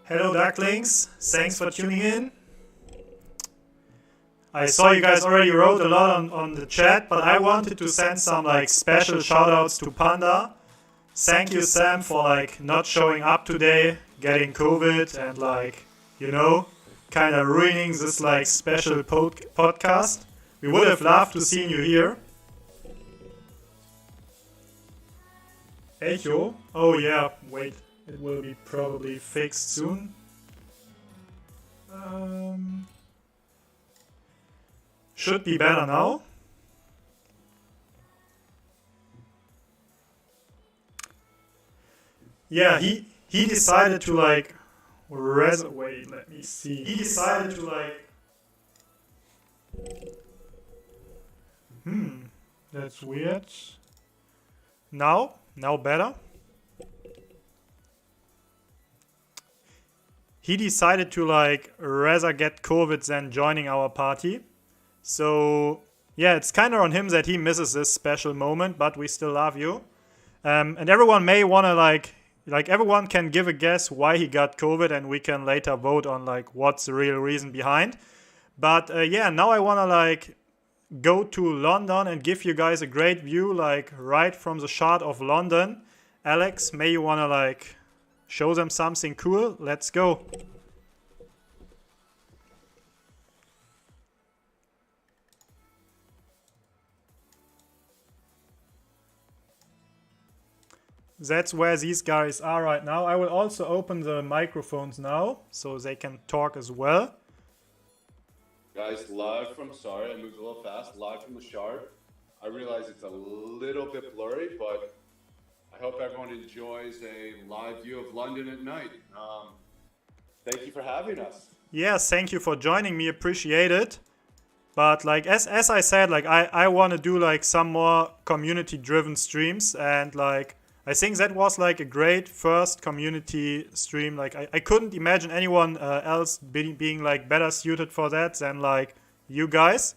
Hello ducklings, thanks for tuning in. I saw you guys already wrote a lot on the chat, but I wanted to send some like special shoutouts to Panda. Thank you, Sam, for like not showing up today, getting COVID and like, you know, kind of ruining this like special podcast. We would have loved to see you here. Echo? Oh yeah, wait, it will be probably fixed soon. Should be better now. Yeah, he decided to like wait, let me see. He decided to like that's weird. Now better. He decided to like rather get COVID than joining our party. So yeah, it's kind of on him that he misses this special moment, but we still love you. And everyone may want to like everyone can give a guess why he got COVID, and we can later vote on like what's the real reason behind. But yeah, now I want to like go to London and give you guys a great view, like right from the shot of London. Alex, may you want to like show them something cool? Let's go. That's where these guys are right now. I will also open the microphones now so they can talk as well. Guys, live from, sorry, I moved a little fast, live from the Shard. I realize it's a little bit blurry, but I hope everyone enjoys a live view of London at night. Thank you for having us. Yes, thank you for joining me, appreciate it. But like as I said, like I want to do like some more community driven streams, and like I think that was like a great first community stream. Like I couldn't imagine anyone else being like better suited for that than like you guys.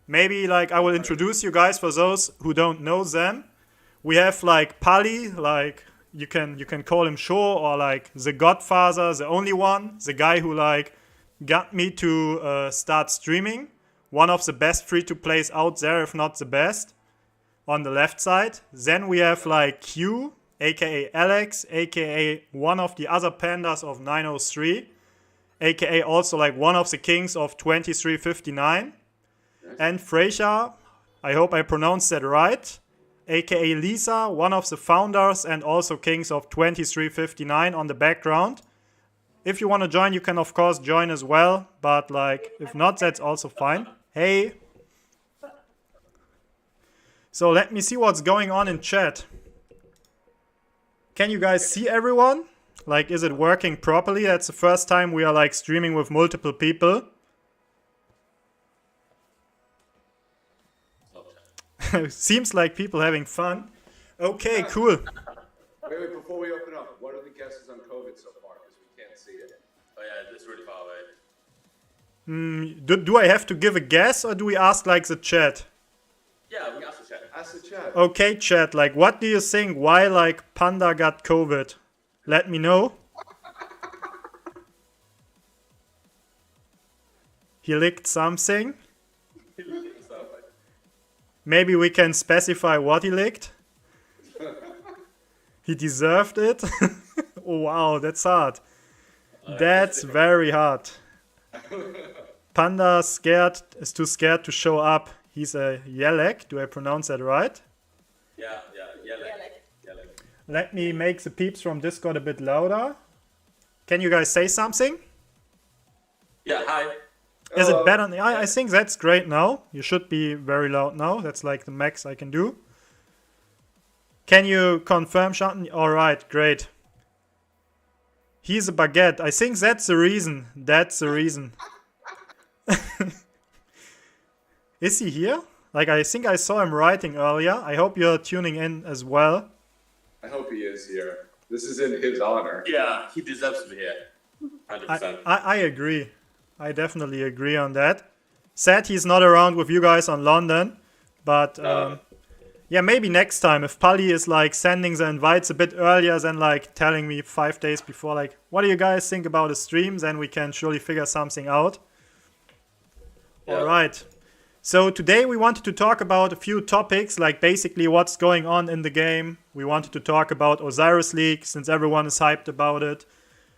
Maybe like I will introduce you guys for those who don't know them. We have like Palllyy, like you can call him Shaw, or like the Godfather, the only one, the guy who like got me to start streaming. One of the best free-to-plays out there, if not the best. On the left side. Then we have like Q, aka Alex, aka one of the other pandas of 903, aka also like one of the kings of 2359. And Freyja, I hope I pronounced that right, aka Lisa, one of the founders and also kings of 2359 on the background. If you want to join, you can of course join as well, but like if not, that's also fine. Hey! So let me see what's going on in chat. Can you guys see everyone? Like, is it working properly? That's the first time we are like streaming with multiple people. Seems like people having fun. Okay, cool. Wait, before we open up, what are the guesses on COVID so far? Because we can't see it. Oh yeah, it's really far away. Do I have to give a guess, or do we ask like the chat? Yeah, we asked the chat. Ask the chat. Okay, chat, like what do you think? Why like Panda got COVID? Let me know. He licked something. Maybe we can specify what he licked. He deserved it. Oh, wow, that's hard. That's very hard. Panda is too scared to show up. He's a Yelek. Do I pronounce that right? Yeah, Yelek. Let me make the peeps from Discord a bit louder. Can you guys say something? Yeah, hi. Is it better? I think that's great now. You should be very loud now. That's like the max I can do. Can you confirm, Shantan? Alright, great. He's a baguette. I think that's the reason. That's the reason. Is he here? Like, I think I saw him writing earlier. I hope you're tuning in as well. I hope he is here. This is in his honor. Yeah, he deserves to be here. 100%. I agree. I definitely agree on that. Sad he's not around with you guys on London, but Yeah, maybe next time if Palllyy is like sending the invites a bit earlier than like telling me 5 days before, like, what do you guys think about the stream? Then we can surely figure something out. Yeah. All right. So today we wanted to talk about a few topics, like basically what's going on in the game. We wanted to talk about Osiris League, since everyone is hyped about it.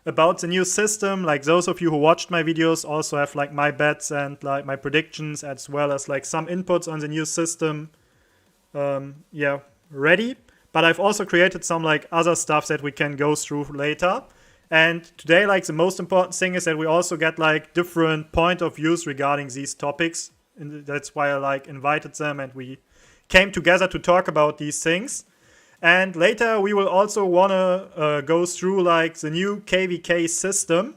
About the new system, like those of you who watched my videos also have like my bets and like my predictions, as well as like some inputs on the new system. Yeah, ready. But I've also created some like other stuff that we can go through later. And today, like, the most important thing is that we also get like different point of views regarding these topics. And that's why I like invited them and we came together to talk about these things. And later we will also want to go through like the new KVK system,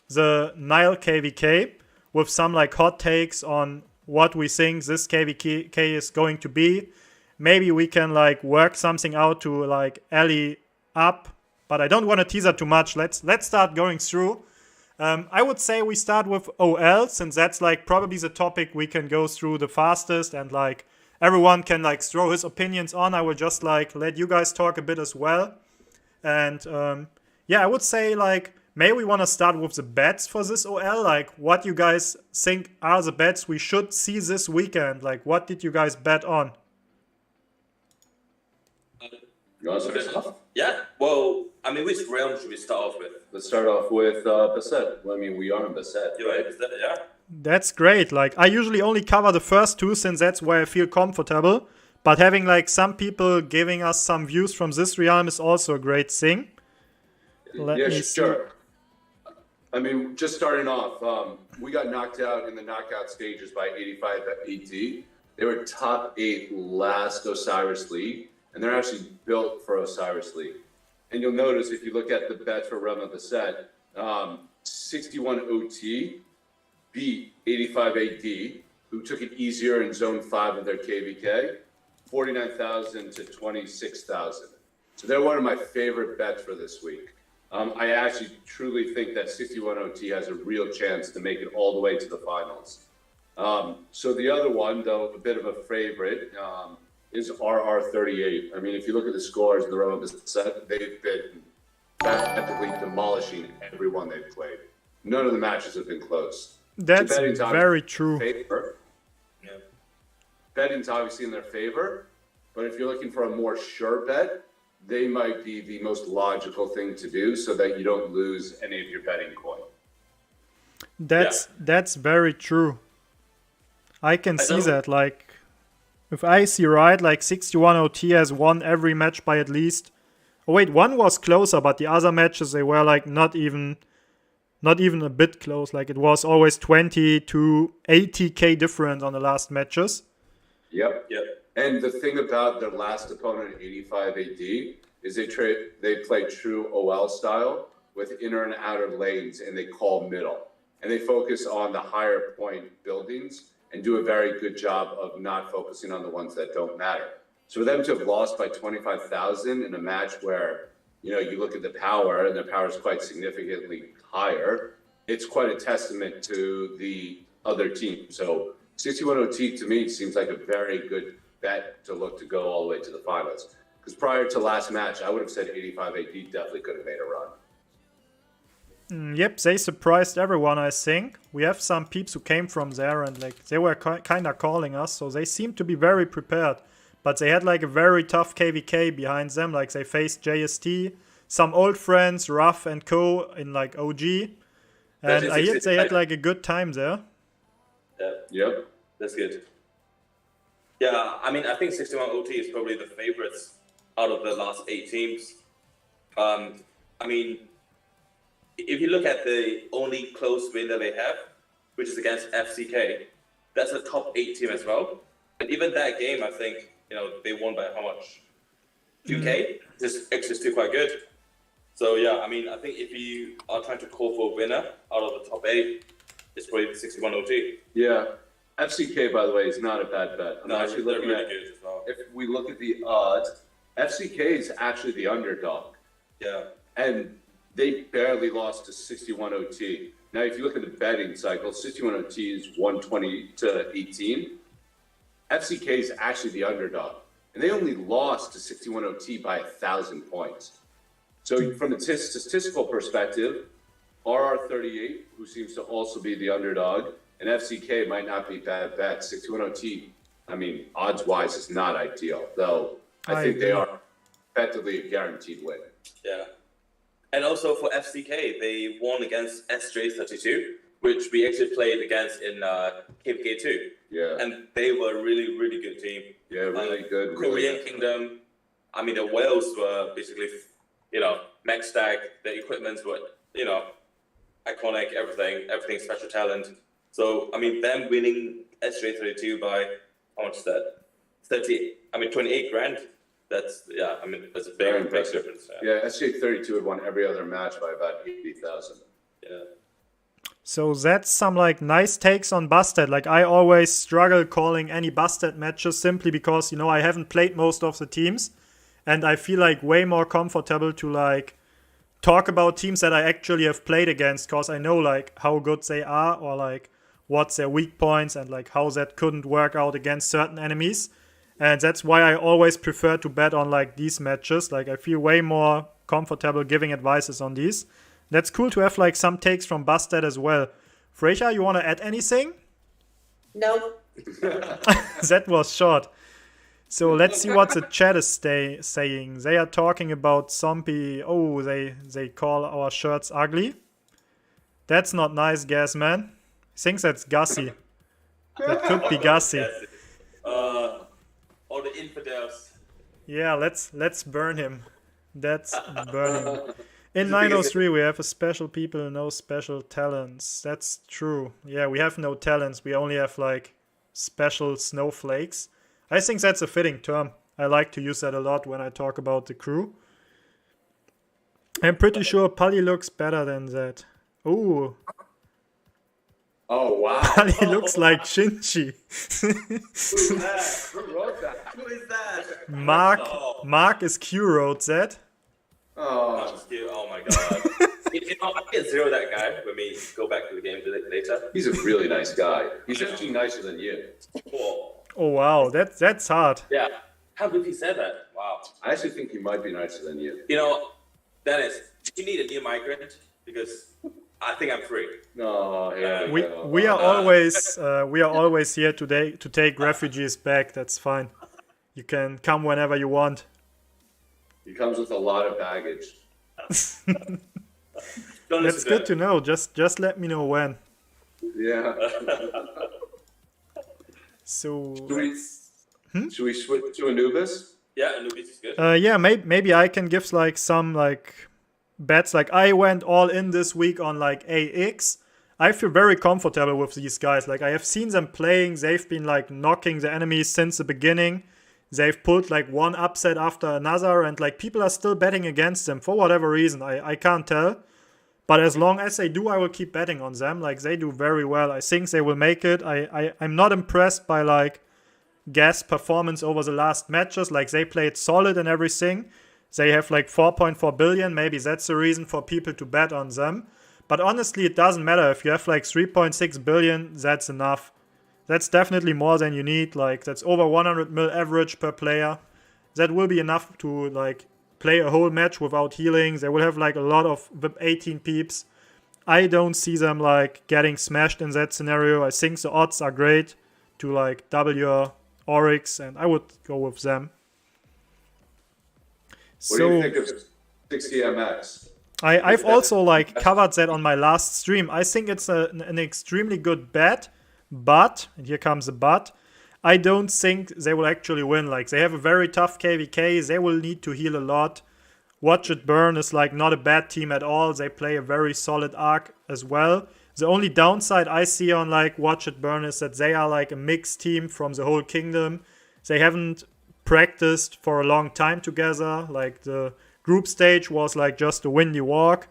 the Nile KVK, with some like hot takes on what we think this KVK is going to be. Maybe we can like work something out to like alley up, but I don't want to teaser too much. Let's start going through. I would say we start with OL, since that's like probably the topic we can go through the fastest, and like everyone can like throw his opinions on. I will just like let you guys talk a bit as well. And yeah, I would say like maybe we want to start with the bets for this OL. Like what you guys think are the bets we should see this weekend? Like what did you guys bet on? You want to start us off? Yeah. Well, I mean, which realm should we start off with? Let's start off with Beset. Well, I mean, we are in Beset, You're right? right. Is that, yeah. That's great. Like I usually only cover the first two, since that's where I feel comfortable. But having like some people giving us some views from this realm is also a great thing. Yeah, sure. I mean, just starting off, we got knocked out in the knockout stages by 85 AT. They were top 8 last Osiris League, and they're actually built for Osiris League. And you'll notice if you look at the bet for Realm of the Set, 61 OT beat 85 AD, who took it easier in Zone 5 of their KVK, 49,000 to 26,000. So they're one of my favorite bets for this week. I actually truly think that 61 OT has a real chance to make it all the way to the finals. So the other one, though, a bit of a favorite, is RR38. I mean, if you look at the scores in the Realm of the Set, they've been practically demolishing everyone they've played. None of the matches have been close. That's So very true. favor. Yeah. Betting's obviously in their favor, but if you're looking for a more sure bet, they might be the most logical thing to do so that you don't lose any of your betting coin. That's very true. I can see that. Like, if I see right, like 61 OT has won every match by at least. Oh wait, one was closer, but the other matches they were like not even a bit close. Like it was always 20 to 80k difference on the last matches. Yep. And the thing about their last opponent, 85 AD, is they play true OL style with inner and outer lanes, and they call middle. And they focus on the higher point buildings and do a very good job of not focusing on the ones that don't matter. So for them to have lost by 25,000 in a match where, you know, you look at the power and their power is quite significantly higher, it's quite a testament to the other team. So 61 OT to me seems like a very good bet to look to go all the way to the finals. Because prior to last match, I would have said 85 AD definitely could have made a run. Yep, they surprised everyone, I think. We have some peeps who came from there and like they were kind of calling us, so they seem to be very prepared. But they had like a very tough KVK behind them. Like they faced JST, some old friends, Ruff and Co. in like OG. And I heard they had like a good time there. Yeah. Yep. That's good. Yeah, I mean, I think 61 OT is probably the favorites out of the last 8 teams. I mean, if you look at the only close win that they have, which is against FCK, that's a top 8 team as well. And even that game, I think, you know, they won by how much? 2K? This X is still quite good. So yeah, I mean, I think if you are trying to call for a winner out of the top 8, it's probably the 61 OT. Yeah. FCK, by the way, is not a bad bet. I'm No, actually they're looking really at, good as well. if we look at the odds, FCK is actually the underdog. Yeah. And they barely lost to 61 OT. Now, if you look at the betting cycle, 61 OT is 120 to 18. FCK is actually the underdog. and they only lost to 61 OT by 1,000 points. So from a statistical perspective, RR38, who seems to also be the underdog, and FCK might not be bad bets. 61 OT, I mean, odds-wise, is not ideal, though I think agree. they are effectively a guaranteed win. Yeah. And also for FCK, they won against SJ32, which we actually played against in KVK 2. Yeah. And they were a really, really good team. Yeah, really good. Korean Kingdom, I mean, the whales were basically, max stack, the equipments were, iconic, everything special talent. So, I mean, them winning SJ32 by, how much is that? 28 grand. That's a very impressive difference. Yeah, SJ32 had won every other match by about 80,000. Yeah. So that's some like nice takes on Busted. Like I always struggle calling any Busted matches simply because, I haven't played most of the teams. And I feel like way more comfortable to like talk about teams that I actually have played against, because I know like how good they are or like what's their weak points and like how that couldn't work out against certain enemies. And that's why I always prefer to bet on like these matches. Like I feel way more comfortable giving advices on these. That's cool to have like some takes from Busted as well. Freya, you want to add anything? No. That was short. So let's see what the chat is saying. They are talking about Zombie. Oh, they call our shirts ugly. That's not nice, Gas Man. Thinks that's Gussie. That could be Gussie. All the infidels. Yeah, let's burn him. That's burning. In 903 we have a special people, no special talents. That's true. Yeah, we have no talents. We only have like special snowflakes. I think that's a fitting term. I like to use that a lot when I talk about the crew. I'm pretty sure Palllyy looks better than that. Ooh. Oh, wow. Palllyy looks like Shinji. Who's that? Who wrote that? Who is that? Mark is Q wrote that. Oh, Oh my god. I can zero that guy when we go back to the game later. he's a really nice guy. He's actually nicer than you. Cool. Oh wow, that's hard. Yeah. How did he say that? Wow. I actually think he might be nicer than you. Dennis, do you need a new migrant? Because I think I'm free. No, yeah. We are always here today to take refugees back. That's fine. You can come whenever you want. He comes with a lot of baggage. That's good to know. Just let me know when. Yeah. So Should we switch to Anubis? Yeah, Anubis is good. yeah, maybe I can give like some like bets. Like I went all in this week on like AX. I feel very comfortable with these guys. Like I have seen them playing. They've been like knocking the enemies since the beginning. They've pulled like one upset after another, and like people are still betting against them for whatever reason. I can't tell. But as long as they do, I will keep betting on them. Like they do very well. I think they will make it. I'm not impressed by like Gas performance over the last matches. Like they played solid and everything. They have like 4.4 billion. Maybe that's the reason for people to bet on them. But honestly, it doesn't matter. If you have like 3.6 billion, that's enough. That's definitely more than you need. Like that's over 100 mil average per player. That will be enough to like play a whole match without healing. They will have like a lot of VIP 18 peeps. I don't see them like getting smashed in that scenario. I think the odds are great to like double your Oryx, and I would go with them. What do you think of 60MX? I've also like covered that on my last stream. I think it's an extremely good bet, but, and here comes the but, I don't think they will actually win. Like they have a very tough KVK. They will need to heal a lot. Watch It Burn is like not a bad team at all. They play a very solid arc as well. The only downside I see on like Watch It Burn is that they are like a mixed team from the whole kingdom. They haven't practiced for a long time together. Like the group stage was like just a windy walk.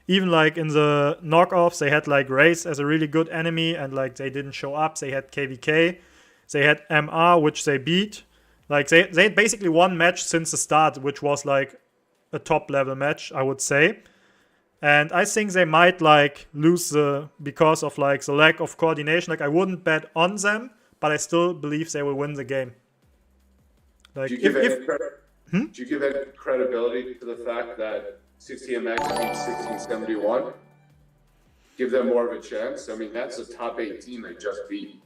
Even like in the knockoffs, they had like Race as a really good enemy, and like they didn't show up. They had KVK. They had MR, which they beat. Like they had basically one match since the start, which was like a top level match, I would say. And I think they might like lose because of like the lack of coordination. Like I wouldn't bet on them, but I still believe they will win the game. Like, Do you give any credibility to the fact that 60MX beat 1671? Give them more of a chance? I mean, that's a top 8 team they just beat.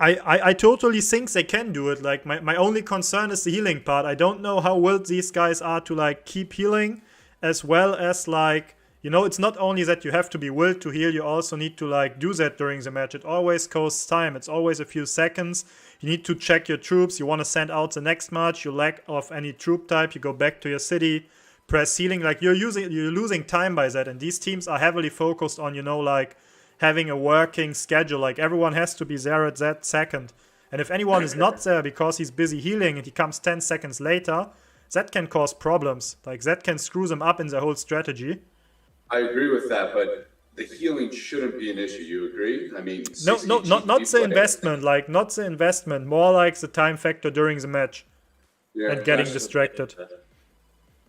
I totally think they can do it. Like, my only concern is the healing part. I don't know how willed these guys are to, like, keep healing, as well as, like, you know, it's not only that you have to be willed to heal, you also need to, like, do that during the match. It always costs time. It's always a few seconds. You need to check your troops. You want to send out the next march. You lack of any troop type. You go back to your city, press healing. Like, you're losing time by that. And these teams are heavily focused on, you know, like, having a working schedule. Like, everyone has to be there at that second. And if anyone is not there because he's busy healing and he comes 10 seconds later, that can cause problems. Like, that can screw them up in their whole strategy. I agree with that, but the healing shouldn't be an issue. You agree? I mean, not the investment. Like, not the investment. More like the time factor during the match and getting distracted.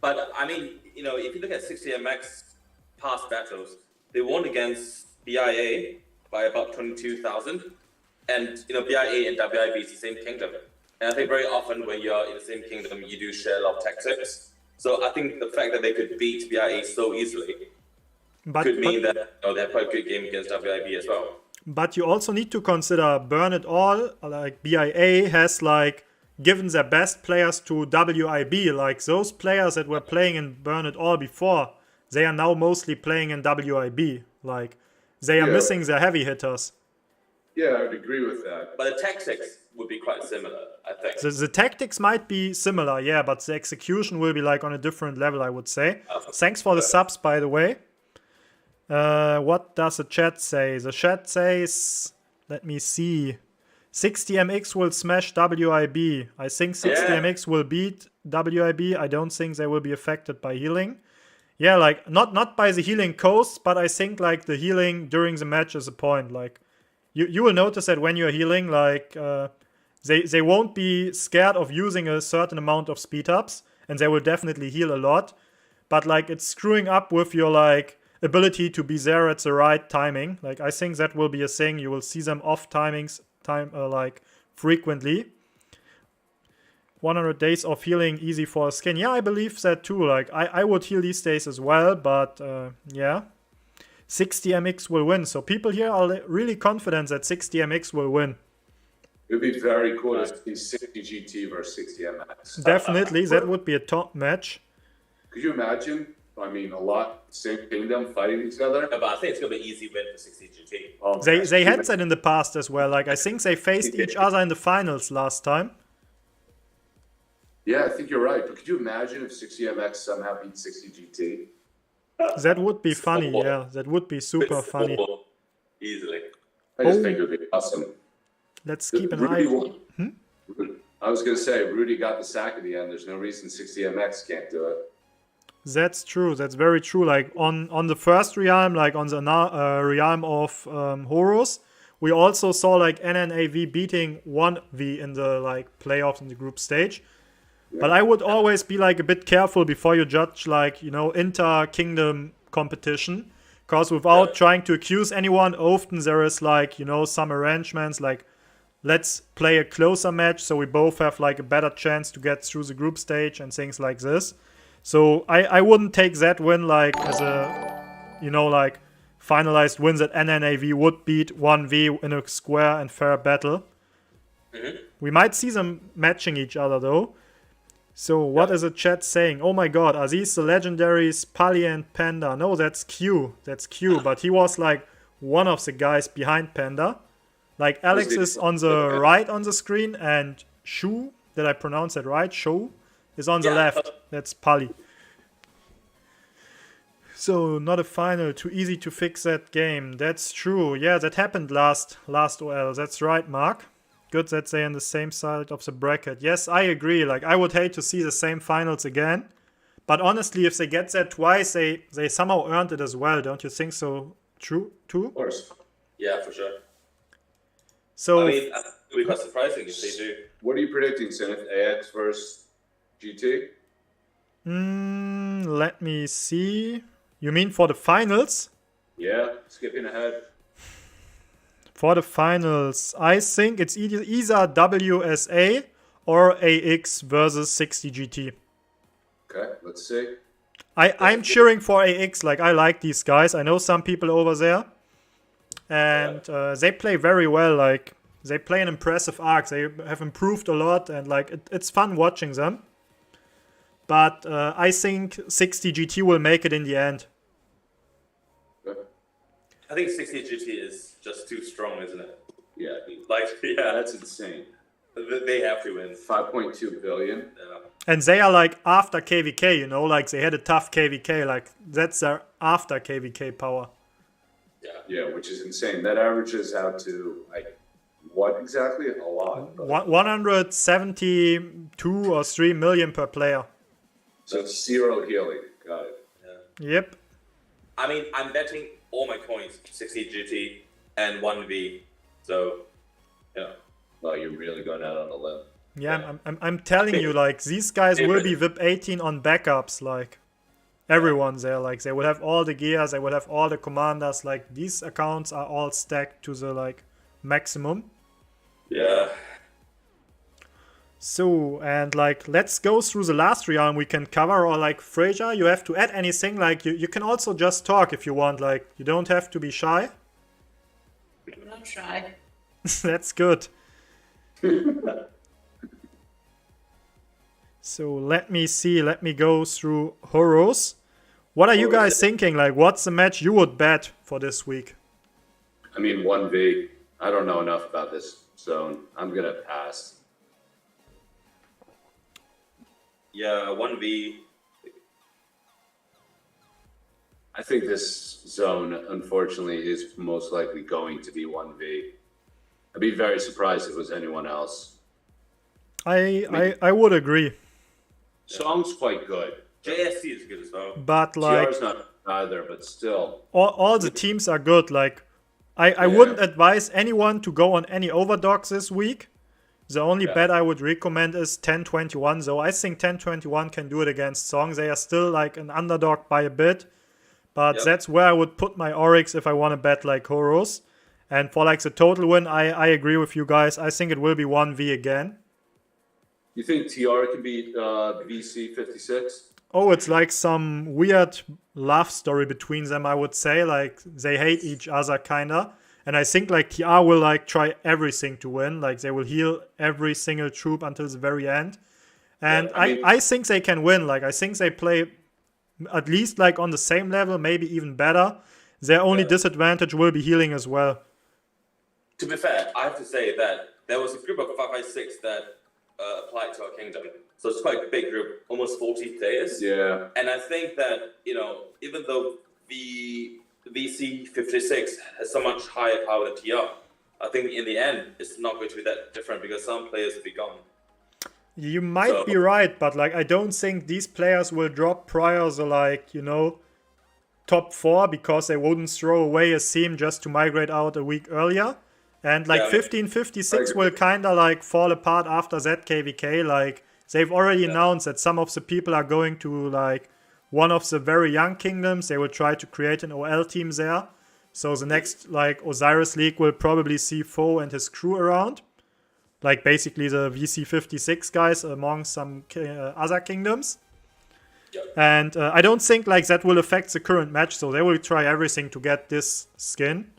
But I mean, you know, if you look at 60MX past battles, they won against BIA by about 22,000, and you know, BIA and WIB is the same kingdom. And I think very often when you're in the same kingdom, you do share a lot of tactics. So I think the fact that they could beat BIA so easily could mean that, you know, they have quite a good game against WIB as well. But you also need to consider Burn It All. Like, BIA has, like, given their best players to WIB. Like, those players that were playing in Burn It All before, they are now mostly playing in WIB. Like, they are missing their heavy hitters. Yeah, I would agree with that. But the tactics would be quite similar, I think. The tactics might be similar, yeah, but the execution will be, like, on a different level, I would say. Thanks for the subs, by the way. What does the chat say? The chat says, let me see, 60MX will smash WIB. I think 60MX will beat WIB. I don't think they will be affected by healing. Yeah, like, not by the healing cost, but I think, like, the healing during the match is a point. Like, you will notice that when you're healing, like, they won't be scared of using a certain amount of speed ups, and they will definitely heal a lot. But, like, it's screwing up with your, like, ability to be there at the right timing. Like, I think that will be a thing. You will see them off timings, like, frequently. 100 days of healing, easy for a skin. Yeah, I believe that too. Like, I would heal these days as well, but yeah. 60MX will win. So people here are really confident that 60MX will win. It would be very cool to see 60 GT versus 60MX. Definitely, that would be a top match. Could you imagine? I mean, a lot, same kingdom fighting each other. Yeah, but I think it's going to be an easy win for 60 GT. Oh, they had that in the past as well. Like, I think they faced each other in the finals last time. Yeah, I think you're right. But could you imagine if 60MX somehow beat 60 GT? That would be funny, yeah. That would be super funny. Easily. I just think it would be awesome. Let's keep an eye. I was going to say, Rudy got the sack at the end. There's no reason 60MX can't do it. That's true. That's very true. Like, on the first realm, like on the realm of Horus, we also saw, like, NNAV beating 1V in the, like, playoffs in the group stage. But I would always be, like, a bit careful before you judge, like, you know, inter-kingdom competition. Because without trying to accuse anyone, often there is, like, you know, some arrangements, like, let's play a closer match so we both have, like, a better chance to get through the group stage and things like this. So I wouldn't take that win, like, as a, you know, like, finalized win that NNAV would beat 1V in a square and fair battle. We might see them matching each other, though. So what is the chat saying? Oh my god, are these the legendaries Palllyy and Panda? No, that's Q. That's Q, but he was, like, one of the guys behind Panda. Like, Alex is on the right on the screen, and Shu, did I pronounce that right? Shu is on the left. That's Palllyy. So, not a final. Too easy to fix that game. That's true. Yeah, that happened last OL. That's right, Mark. Good that they're on the same side of the bracket. Yes, I agree. Like, I would hate to see the same finals again. But honestly, if they get that twice, they somehow earned it as well. Don't you think so? True, too? Of course. Yeah, for sure. So, I mean, it would be quite surprising if they do. What are you predicting, Zenith? AX versus GT? Let me see. You mean for the finals? Yeah, skipping ahead. For the finals, I think it's either WSA or AX versus 60 GT. Okay, let's see. I'm cheering for AX. Like, I like these guys. I know some people over there. And they play very well. Like, they play an impressive arc. They have improved a lot. And, like, it's fun watching them. But I think 60 GT will make it in the end. Okay. I think 60 GT is just too strong, isn't it? Yeah, Like, yeah, that's insane. they have to win. 5.2 billion. Yeah. And they are like after KVK, you know, like they had a tough KVK, like that's their after KVK power. Yeah, which is insane. That averages out to like what exactly? A lot. 172 or 3 million per player. So 0 healing. Got it. Yeah. Yep. I mean, I'm betting all my coins 60 GT and 1V. So, yeah. Well, you're really going out on a limb. Yeah, I'm telling you, like these guys will be VIP 18 on backups, like everyone's there. Like they will have all the gears, they will have all the commanders. Like these accounts are all stacked to the like maximum. Yeah. So, and like let's go through the last realm we can cover, or like Fraser, you have to add anything. Like you can also just talk if you want, like you don't have to be shy. I'm not shy. That's good. So let me see, let me go through Horus. What are you guys thinking? Like, what's the match you would bet for this week? I mean, 1v. I don't know enough about this zone. I'm going to pass. Yeah, 1v. I think this zone, unfortunately, is most likely going to be 1v. I'd be very surprised if it was anyone else. I would agree. Song's quite good. JSC is good as well. But like TR's not either, but still. all the teams are good. Like I wouldn't advise anyone to go on any overdogs this week. The only bet I would recommend is 1021. So I think 1021 can do it against Song. They are still like an underdog by a bit. But that's where I would put my Oryx if I want to bet like Horus. And for like the total win, I agree with you guys. I think it will be 1v again. You think TR can beat VC 56? Oh, it's like some weird love story between them, I would say. Like, they hate each other, kinda. And I think, like, TR will, like, try everything to win. Like, they will heal every single troop until the very end. And I think they can win. Like, I think they play at least, like, on the same level, maybe even better. Their only disadvantage will be healing as well. To be fair, I have to say that there was a group of 556 that applied to our kingdom. So it's quite a big group, almost 40 players. Yeah. And I think that, you know, even though the VC56 has so much higher power than TR, I think in the end, it's not going to be that different because some players will be gone. You might be right, but like I don't think these players will drop prior to like, you know, top 4 because they wouldn't throw away a seam just to migrate out a week earlier. And like 1556 will kind of like fall apart after that KVK. Like they've already announced that some of the people are going to like one of the very young kingdoms. They will try to create an OL team there. So the next like Osiris League will probably see Foe and his crew around. Like basically the VC56 guys among some other kingdoms. And I don't think like that will affect the current match. So they will try everything to get this skin.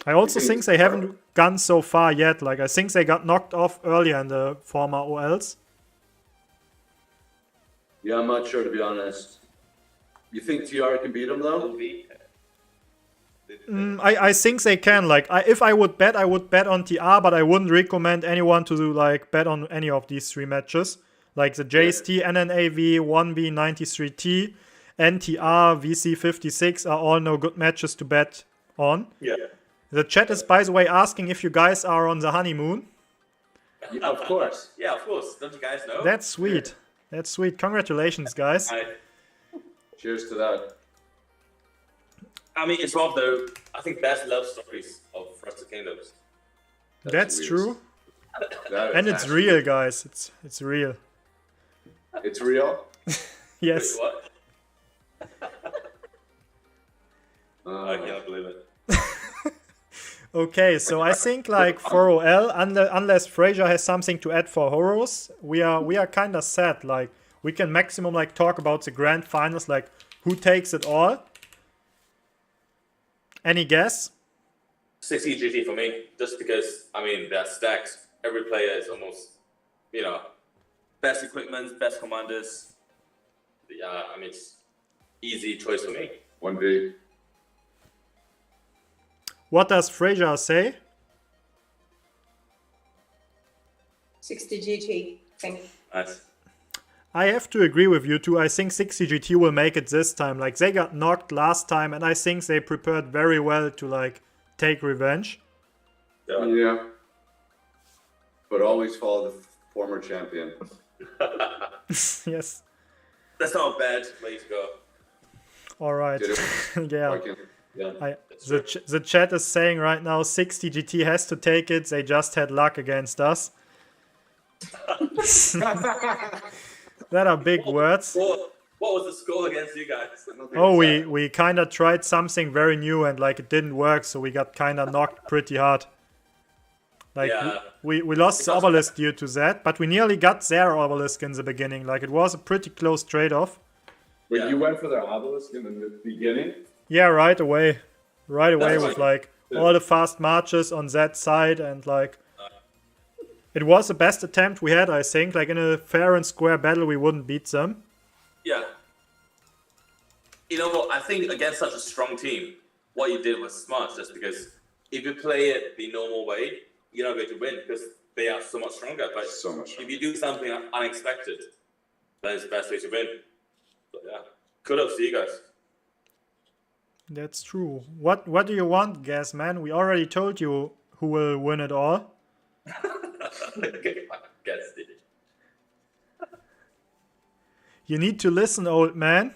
I also think they haven't gone so far yet. Like I think they got knocked off earlier in the former OLs. Yeah, I'm not sure to be honest. You think TR can beat them though? I think they can. Like if I would bet on TR, but I wouldn't recommend anyone to do like bet on any of these 3 matches. Like the JST, NNAV, 1B93T, NTR, VC56 are all no good matches to bet on. Yeah. The chat is, by the way, asking if you guys are on the honeymoon. Yeah, of course. Yeah, of course. Don't you guys know? That's sweet. That's sweet. Congratulations, guys. Cheers to that. I mean, it's one of the, I think, best love stories of Frosted Kingdoms. That's true. And it's real, guys. It's real. It's real? Yes. Wait, what? I cannot believe it. Okay, so I think like for OL, unless Fraser has something to add for Horus, we are kind of set. Like we can maximum like talk about the grand finals, like who takes it all. Any guess? 60 GT for me, just because, I mean, they're stacked. Every player is almost, you know, best equipment, best commanders. Yeah, I mean, it's easy choice for me. 1v. What does Fraser say? 60 GT. Thank you. Nice. I have to agree with you too. I think 60 GT will make it this time. Like they got knocked last time, and I think they prepared very well to like take revenge. Yeah. But always follow the former champion. Yes. That's not a bad way to go. All right. Did it? Yeah. Like yeah. The chat is saying right now 60 GT has to take it. They just had luck against us. That are big words. What was the score against you guys? Oh, we kind of tried something very new and like it didn't work, so we got kind of knocked pretty hard. Like Yeah. we lost the obelisk due to that, but we nearly got their obelisk in the beginning. Like it was a pretty close trade-off. Wait, Yeah. you went for their obelisk in the beginning? Yeah, right away That's with right. like all the fast marches on that side, and like it was the best attempt we had, I think. Like in a fair and square battle, we wouldn't beat them. Yeah. You know what? I think against such a strong team, what you did was smart, just because if you play it the normal way, you're not going to win because they are so much stronger. But So much stronger. if you do something unexpected, that is the best way to win. So yeah, kudos to you guys. That's true. What do you want, Gas Man? We already told you who will win it all. Okay, I guess it. You need to listen, old man.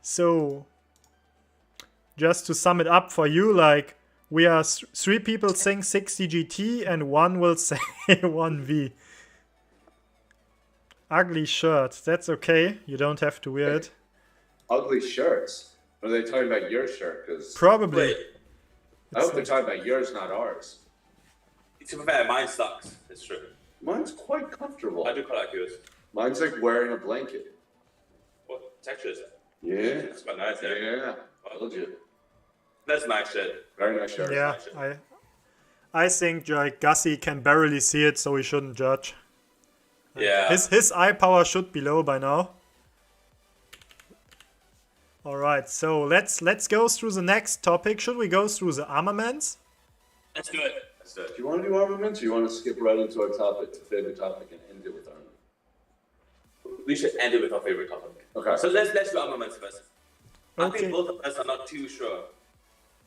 So, just to sum it up for you, like, we are three people saying 60 GT and one will say 1V. Ugly shirt. That's okay. You don't have to wear it. Ugly shirts. Or are they talking about your shirt? Because Probably. Wait, I hope they're talking about yours, not ours. to be fair, mine sucks. It's true. Mine's quite comfortable. I do quite like yours. Mine's like wearing a blanket. What texture is it? Yeah. It's quite nice. Yeah. Yeah. I told you. That's nice shit. Very nice shirt. Yeah, I think like Gussie can barely see it, so we shouldn't judge. Yeah. His eye power should be low by now. All right, so let's go through the next topic. Should we go through the armaments? Let's do it. Let's do it. Do you want to do armaments or you want to skip right into our topic, the favorite topic, and end it with armaments? We should end it with our favorite topic. Okay. So let's do armaments first. I Okay. think both of us are not too sure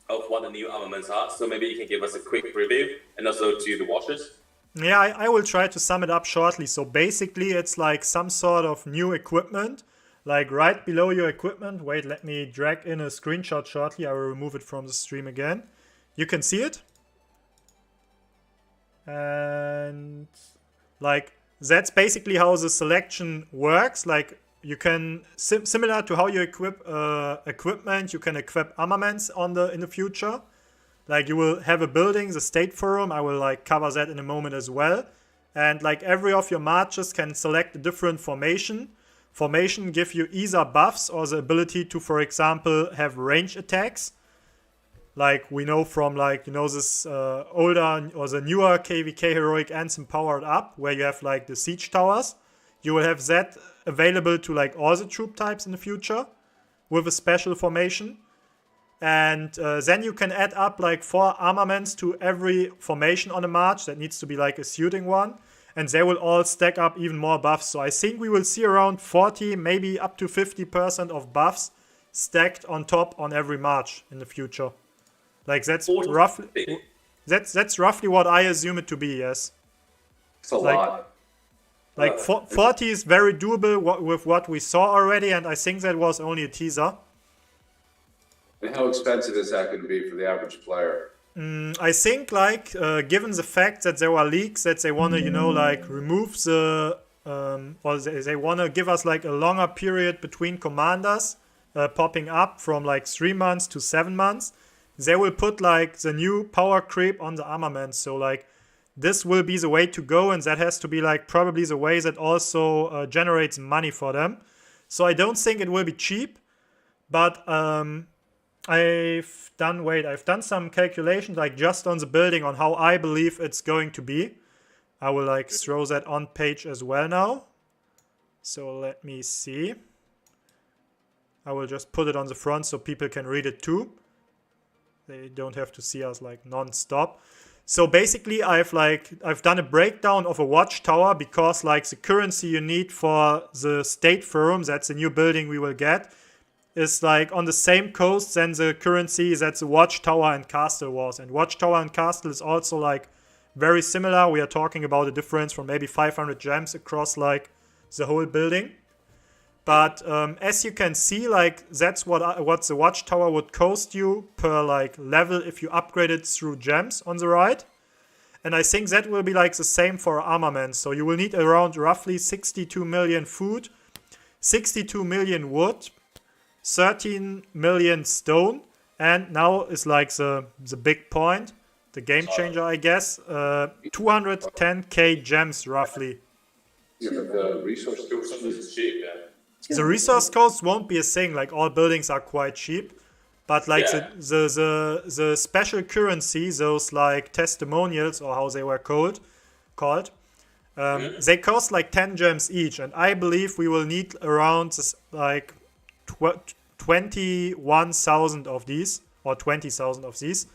of what the new armaments are, so maybe you can give us a quick review and also to the watchers. Yeah, I will try to sum it up shortly. So basically, it's like some sort of new equipment. Like right below your equipment. Wait, let me drag in a screenshot shortly. I will remove it from the stream again. You can see it. And like that's basically how the selection works. Like you can similar to how you equip equipment, you can equip armaments in the future. Like you will have a building, the state forum. I will like cover that in a moment as well. And like every of your marches can select a different formation. Formation give you either buffs or the ability to, for example, have range attacks. Like we know from like, you know, this older or the newer KVK Heroic Anthem powered up, where you have like the siege towers. You will have that available to like all the troop types in the future with a special formation. And then you can add up like 4 armaments to every formation on a march. That needs to be like a suiting one. And they will all stack up even more buffs. So I think we will see around 40, maybe up to 50% of buffs stacked on top on every march in the future. Like that's roughly that's roughly what I assume it to be. Yes. It's a lot. Like 40 is very doable with what we saw already, and I think that was only a teaser. And how expensive is that going to be for the average player? I think like given the fact that there are leaks that they want to, you know, like remove the or they want to give us like a longer period between commanders popping up from like 3 months to 7 months. They will put like the new power creep on the armaments. So like this will be the way to go, and that has to be like probably the way that also generates money for them. So I don't think it will be cheap, but I've done some calculations like just on the building on how I believe it's going to be. I will like throw that on page as well now. So let me see. I will just put it on the front so people can read it too. They don't have to see us like non-stop. So basically I've done a breakdown of a watchtower, because like the currency you need for the state forum, that's a new building we will get, is like on the same coast than the currency that the watchtower and castle was. And watchtower and castle is also like very similar. We are talking about a difference from maybe 500 gems across like the whole building. But as you can see, like that's what the watchtower would cost you per like level if you upgrade it through gems on the right. And I think that will be like the same for armaments. So you will need around roughly 62 million food, 62 million wood, 13 million stone, and now is like the big point, the game changer, I guess, 210k gems roughly. Yeah, but the resource is cheap, yeah. The resource cost won't be a thing, like all buildings are quite cheap, but like the special currency, those like testimonials or how they were called, they cost like 10 gems each, and I believe we will need around like 21,000 of these or 20,000 of these,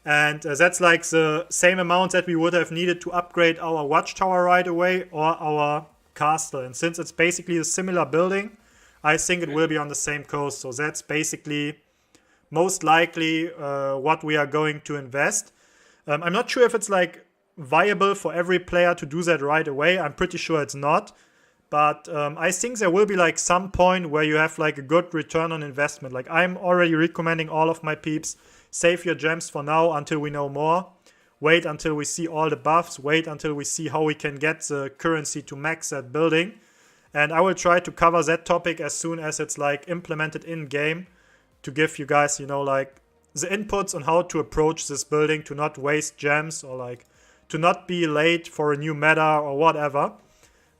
and that's like the same amount that we would have needed to upgrade our watchtower right away or our castle. And since it's basically a similar building, I think it will be on the same coast. So that's basically most likely what we are going to invest. I'm not sure if it's like viable for every player to do that right away. I'm pretty sure it's not. But I think there will be like some point where you have like a good return on investment. Like I'm already recommending all of my peeps, save your gems for now until we know more. Wait until we see all the buffs. Wait until we see how we can get the currency to max that building. And I will try to cover that topic as soon as it's like implemented in game, to give you guys, you know, like the inputs on how to approach this building, to not waste gems or like to not be late for a new meta or whatever.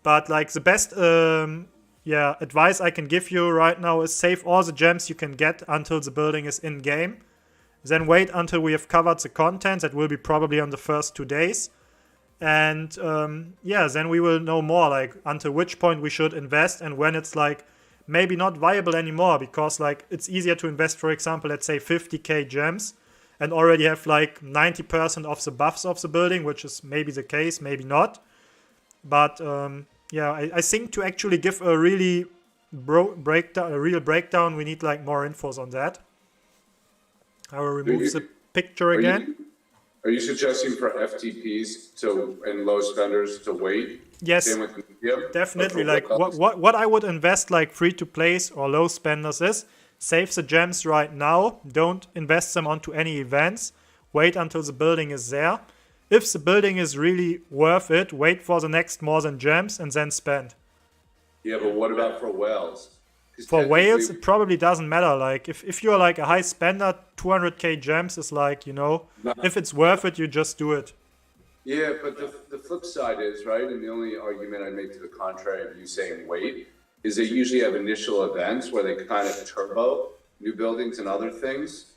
But like the best advice I can give you right now is save all the gems you can get until the building is in game. Then wait until we have covered the content. That will be probably on the first 2 days. And then we will know more, like until which point we should invest and when it's like maybe not viable anymore, because like it's easier to invest, for example, let's say 50k gems and already have like 90% of the buffs of the building, which is maybe the case, maybe not. But I think to actually give a really real breakdown, we need like more infos on that. I will remove the picture again. Are you suggesting for FTPs and low spenders to wait? Yes, definitely. Like what I would invest like free to plays or low spenders is save the gems right now. Don't invest them onto any events. Wait until the building is there. If the building is really worth it, wait for the next more than gems and then spend. Yeah, but what about for whales? For whales, it probably doesn't matter. Like if you're like a high spender, 200k gems is like, you know, if it's worth it, you just do it. Yeah, but the flip side is, right, and the only argument I make to the contrary of you saying wait, is they usually have initial events where they kind of turbo new buildings and other things.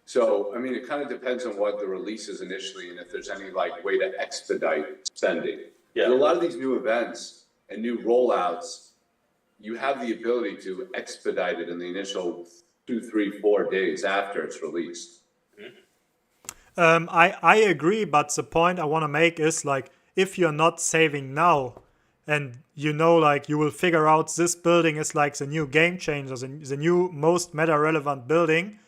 So, I mean, it kind of depends on what the release is initially and if there's any like way to expedite spending. Yeah. And a lot of these new events and new rollouts, you have the ability to expedite it in the initial 2, 3, 4 days after it's released. I agree, but the point I want to make is like, if you're not saving now and you know, like you will figure out this building is like the new game changer, the new most meta relevant building,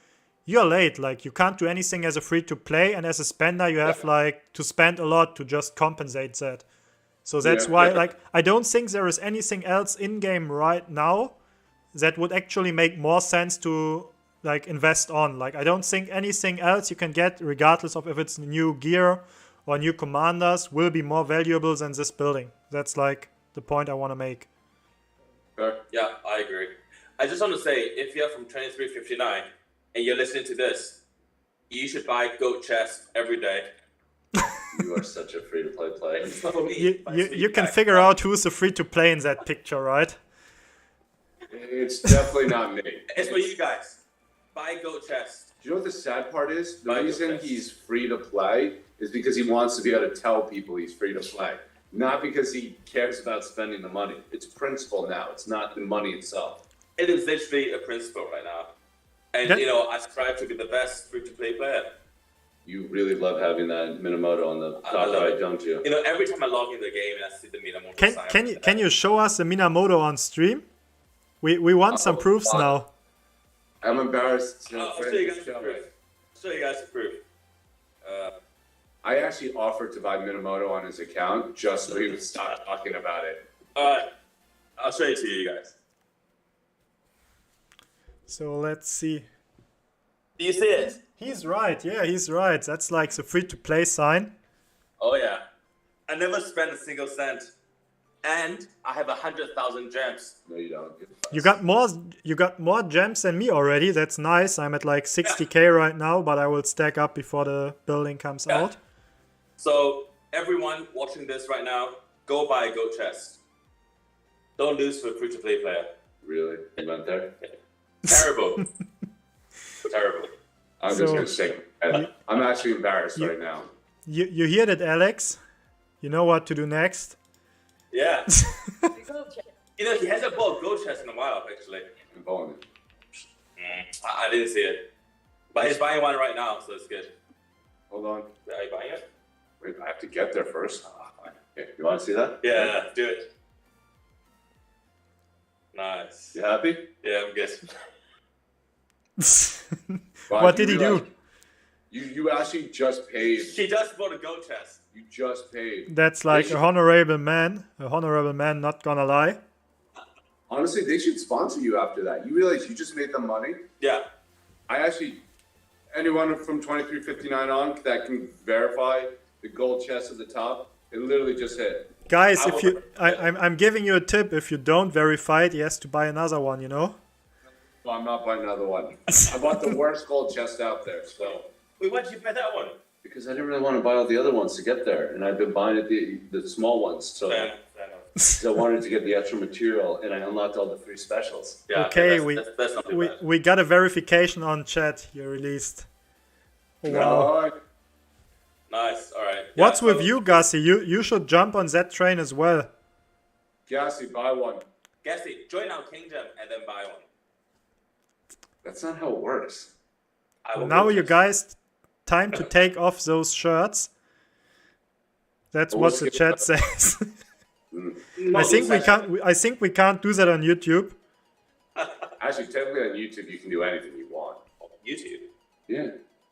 you're late. Like you can't do anything as a free to play, and as a spender you have like to spend a lot to just compensate that. So that's why, like, I don't think there is anything else in-game right now that would actually make more sense to, like, invest on. Like, I don't think anything else you can get, regardless of if it's new gear or new commanders, will be more valuable than this building. That's, like, the point I want to make. Fair. Yeah, I agree. I just want to say, if you're from 2359 and you're listening to this, you should buy goat chest every day. You are such a free-to-play player. You can figure out who's the free-to-play in that picture, right? It's definitely not me. It's for you guys. Buy goat chest. Do you know what the sad part is? The Buy reason goat chest. he's free to play is because he wants to be able to tell people he's free to play. Not because he cares about spending the money. It's principle now. It's not the money itself. It is literally a principle right now. And, Yeah. you know, I strive to be the best free-to-play player. You really love having that Minamoto on the I top love right, it. don't you? You know, every time I log into the game and I see the Minamoto sign. Can you show us the Minamoto on stream? We want some proofs now. I'm embarrassed to I'll show you guys the show proof. it. Show you guys the proof. I actually offered to buy Minamoto on his account just so he would stop talking about it. Alright. I'll show it to you guys. So let's see. Do you see it? He's right. Yeah, he's right. That's like the free-to-play sign. Oh yeah. I never spent a single cent. And I have 100,000 gems. No, you don't. You got more gems than me already. That's nice. I'm at like 60k right now, but I will stack up before the building comes Yeah. out. So everyone watching this right now, go buy a goat chest. Don't lose to a free-to-play player. Really? You went there? Terrible. Terrible. I'm So- just going to shake my head. I'm actually embarrassed right now. You hear that, Alex? You know what to do next. Yeah. You know, he hasn't bought goat chest in a while, actually. I'm bowling it. I didn't see it. But he's buying one right now, so it's good. Hold on. Are you buying it? Wait, I have to get there first. Okay, you want to see that? Yeah, do it. Nice. You happy? Yeah, I'm good. Wow, What did he realize do? You actually just paid. She just bought a goat chest. You just paid. That's like They a should- honorable man. A honorable man, not gonna lie. Honestly, they should sponsor you after that. You realize you just made them money? Yeah. I actually, anyone from 2359 on that can verify the gold chest at the top, it literally just hit. Guys, if you, I'm giving you a tip. If you don't verify it, he has to buy another one. You know. No, I'm not buying another one. I bought the worst gold chest out there, so. Wait, why did you buy that one? Because I didn't really want to buy all the other ones to get there, and I've been buying the small ones, so Fair enough. I wanted to get the extra material, and I unlocked all the free specials. Yeah, Okay, that's not too bad. we got a verification on chat. You released. Oh, wow. No, Nice, alright. What's Yeah, with so- you, Gussie? You should jump on that train as well. Gassy, buy one. Gassy, join our kingdom and then buy one. That's not how it works. I will Now, go you to- guys, time to take off those shirts. That's Well, what we'll the skip chat that. says. No, I think we Sasha. can't. I think we can't do that on YouTube. Actually, technically on YouTube, you can do anything you want. YouTube. Yeah.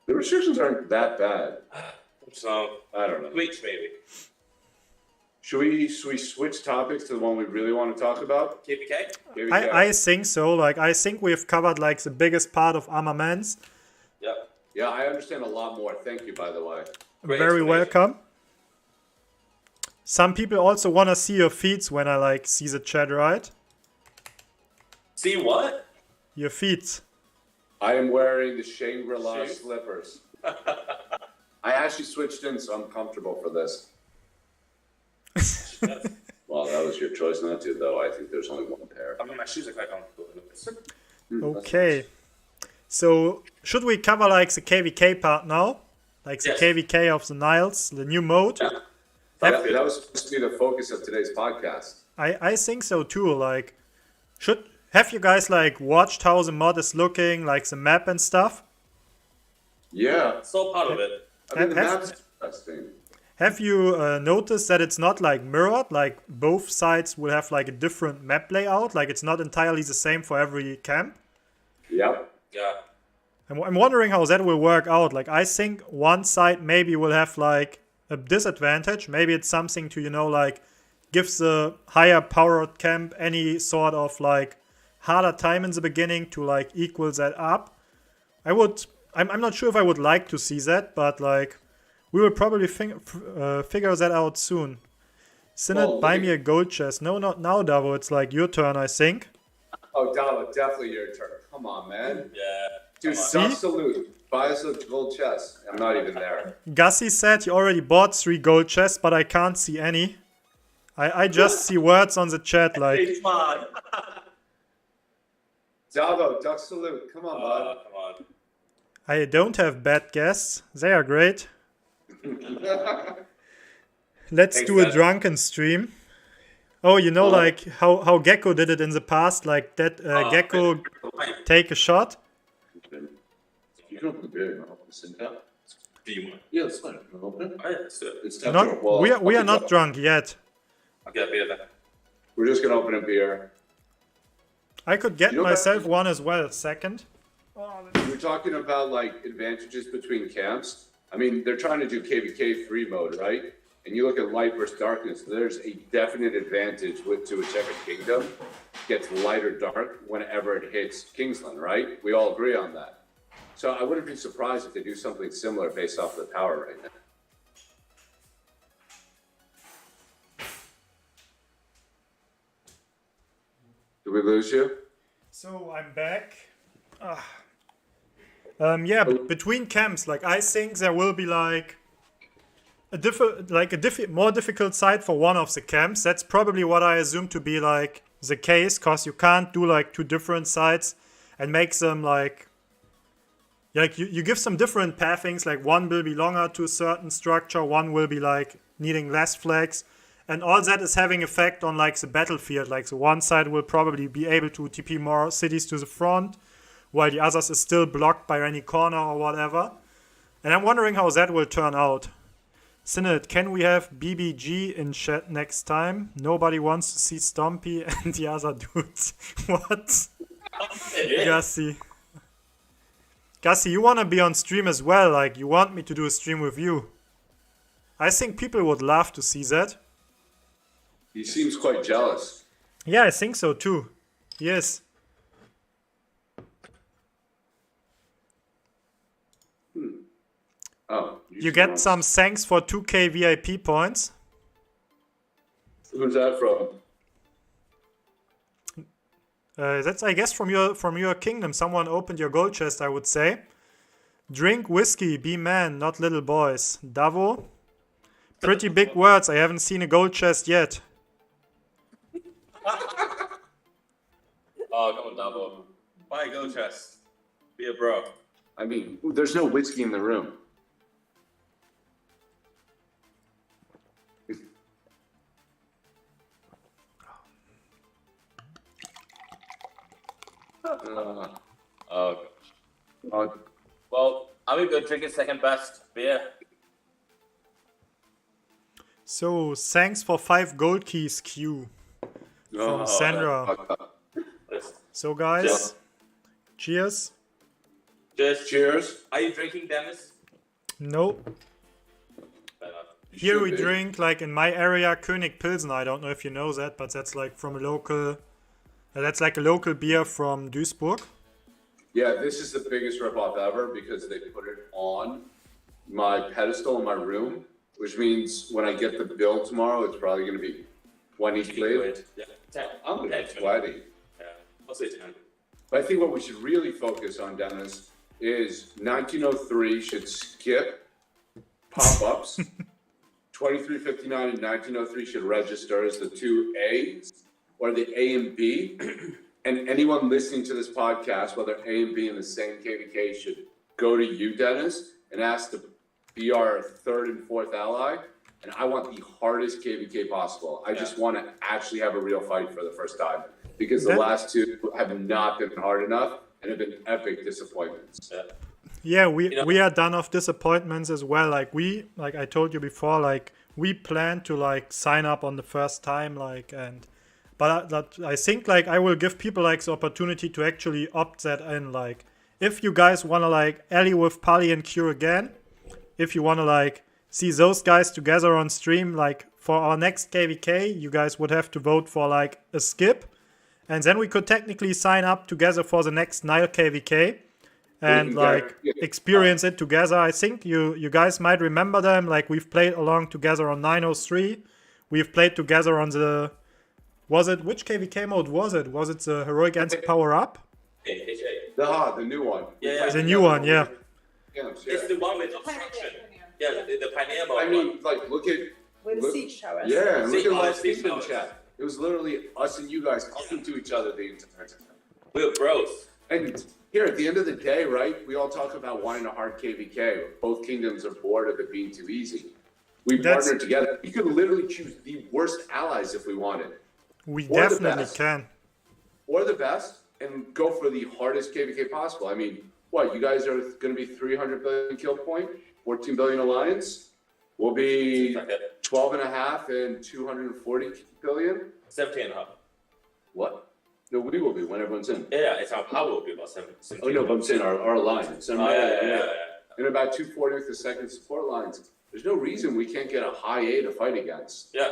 The restrictions aren't that bad. So, I don't know. Twitch maybe. Should we switch topics to the one we really want to talk about? KVK? Here we go. I think so. Like I think we've covered like the biggest part of Armaments. Yeah. Yeah, I understand a lot more. Thank you, by the way. Great Very explanation. welcome. Some people also want to see your feeds when I like see the chat, right? See what? Your feeds. I am wearing the Shangri-La Shoes? slippers. I actually switched in, so I'm comfortable for this. Well, that was your choice not to, though. I think there's only one pair. I mean, my shoes are quite comfortable. Okay. So should we cover like the KVK part now? Like the Yes. KVK of the Niles, the new mode? Yeah. That was supposed to be the focus of today's podcast. I think so too. Like, have you guys like watched how the mod is looking, like the map and stuff? Yeah. So proud of it. I mean, the Have- map's interesting. Have you noticed that it's not like mirrored? Like both sides will have like a different map layout. Like it's not entirely the same for every camp. Yep. Yeah. I'm wondering how that will work out. Like I think one side maybe will have like a disadvantage. Maybe it's something to, you know, like gives the higher powered camp any sort of like harder time in the beginning to like equal that up. I'm not sure if I would like to see that, but like we will probably figure that out soon. Synod, Well, buy look me a gold chest. No, not now, Davo. It's like your turn, I think. Oh, Dava, definitely your turn. Come on, man. Yeah. Dude, come on. Duck Salute. Buy us a gold chest. I'm not even there. Gussie said he already bought 3 gold chests, but I can't see any. I just see words on the chat like, Hey, come on. Davo, Duck Salute. Come on, bud. Come on. I don't have bad guests. They are great. Let's Thanks, do a guys. drunken stream. Oh, you know, like how Gecko did it in the past, like that Gecko take a shot. You can open the beer and open the sink up. Do you want? Yeah, that's fine. You wanna open it? Oh, yeah, let's do it. It's Not, we are not drunk yet. I'll get a beer then. We're just gonna open a beer. I could get You know myself one as well, second. We're talking about like advantages between camps. I mean, they're trying to do KVK free mode, right? And you look at light versus darkness, there's a definite advantage to whichever kingdom gets light or dark whenever it hits Kingsland, right? We all agree on that. So I wouldn't be surprised if they do something similar based off the power right now. Did we lose you? So I'm back. Yeah, between camps, like I think there will be like a more difficult side for one of the camps. That's probably what I assume to be like the case, cause you can't do like 2 different sides and make them like you give some different pathings. Like one will be longer to a certain structure, one will be like needing less flags, and all that is having effect on like the battlefield. Like the one side will probably be able to TP more cities to the front, while the others is still blocked by any corner or whatever. And I'm wondering how that will turn out. Synod, can we have BBG in chat next time? Nobody wants to see Stompy and the other dudes. What? Gussie. Gussie, you want to be on stream as well. Like, you want me to do a stream with you. I think people would love to see that. He seems quite jealous. Yeah, I think so too. Yes. Oh, You get some thanks for 2k VIP points. Who's that from? That's, I guess, from your kingdom. Someone opened your gold chest, I would say. Drink whiskey, be man, not little boys. Davo. Pretty big words. I haven't seen a gold chest yet. Oh, come on, Davo. Buy a gold chest. Be a bro. I mean, there's no whiskey in the room. Oh, gosh. Well, I'm going to go drink a second best beer. So, thanks for 5 gold keys, Q. From Sandra. So, guys, cheers. Cheers. Are you drinking, Dennis? No. Here we drink, like in my area, König Pilsner. I don't know if you know that, but that's like from a local. That's like a local beer from Duisburg. Yeah, this is the biggest ripoff ever because they put it on my pedestal in my room, which means when I get the bill tomorrow, it's probably going to be 20 quid. Yeah. I'm going to be sweaty. Yeah. I'll say 10. But I think what we should really focus on, Dennis, is 1903 should skip pop-ups. 2359 and 1903 should register as the 2 A's or the A and B. And anyone listening to this podcast, whether A and B in the same KVK, should go to you, Dennis, and ask to be our 3rd and 4th ally. And I want the hardest KVK possible. I just want to actually have a real fight for the first time because the last 2 have not been hard enough and have been epic disappointments. Yeah, we are done of disappointments as well. Like I told you before, like we plan to like sign up on the first time, like but I think like I will give people like the opportunity to actually opt that in. Like if you guys want to like ally with Palllyy and Q again, if you want to like see those guys together on stream, like for our next KVK, you guys would have to vote for like a skip, and then we could technically sign up together for the next Nile KVK. And like experience it together. I think you guys might remember them. Like we've played along together on 903. we've played together on the... which KVK mode was it? Was it the Heroic Answer Power Up? The new one. Yeah. The new one, yeah. It's the one with obstruction. Yeah, the Pioneer mode. I mean, like, look at... With siege towers. Yeah, and look at last Siege season towers. chat. It was literally us and you guys talking to each other the entire time. We're bros. And here, at the end of the day, right, we all talk about wanting a hard KVK. Both kingdoms are bored of it being too easy. We partnered together. We could literally choose the worst allies if we wanted. We Or the definitely best. can. Or the best, and go for the hardest KVK possible. I mean, what, you guys are going to be 300 billion kill point, 14 billion alliance? We'll be 12 and a half and 240 billion? 17 and a half. What? No, we will be when everyone's in. Yeah, it's our power will be about 17. Oh, no, but I'm saying our alliance. Yeah. And about 240 with the second support lines. There's no reason we can't get a high A to fight against. Yeah.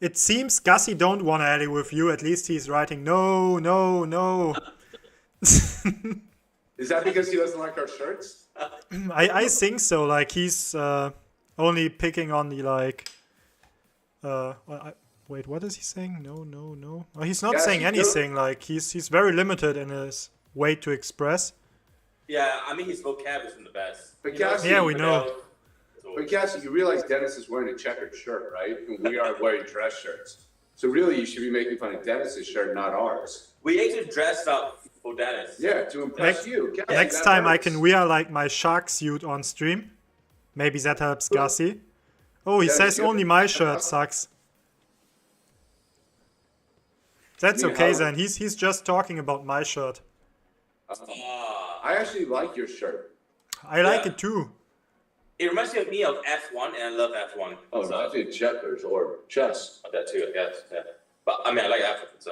It seems Gussie don't want to ally with you. At least he's writing no. Is that because he doesn't like our shirts? I think so. Like he's only picking on the like. Wait, what is he saying? No. Oh, he's not Yeah, saying he anything. Like he's very limited in his way to express. Yeah, I mean, his vocab isn't the best. But Cassie, Yeah, we know. But Cassie, you realize Dennis is wearing a checkered shirt, right? And we are wearing dress shirts. So really, you should be making fun of Dennis's shirt, not ours. We actually dressed up for Dennis. Yeah, to impress you. Cassie, Next that time I works. can wear like my shark suit on stream. Maybe that helps Gussie. Oh, he Yeah, says you- only my shirt sucks. That's I mean, okay how- then. He's just talking about my shirt. I actually like your shirt. I like Yeah. it too. It reminds me of me of F1, and I love F1. Oh, so, no, I think checkers or chess. that too, I guess. Yeah. But I mean, I like F1, so.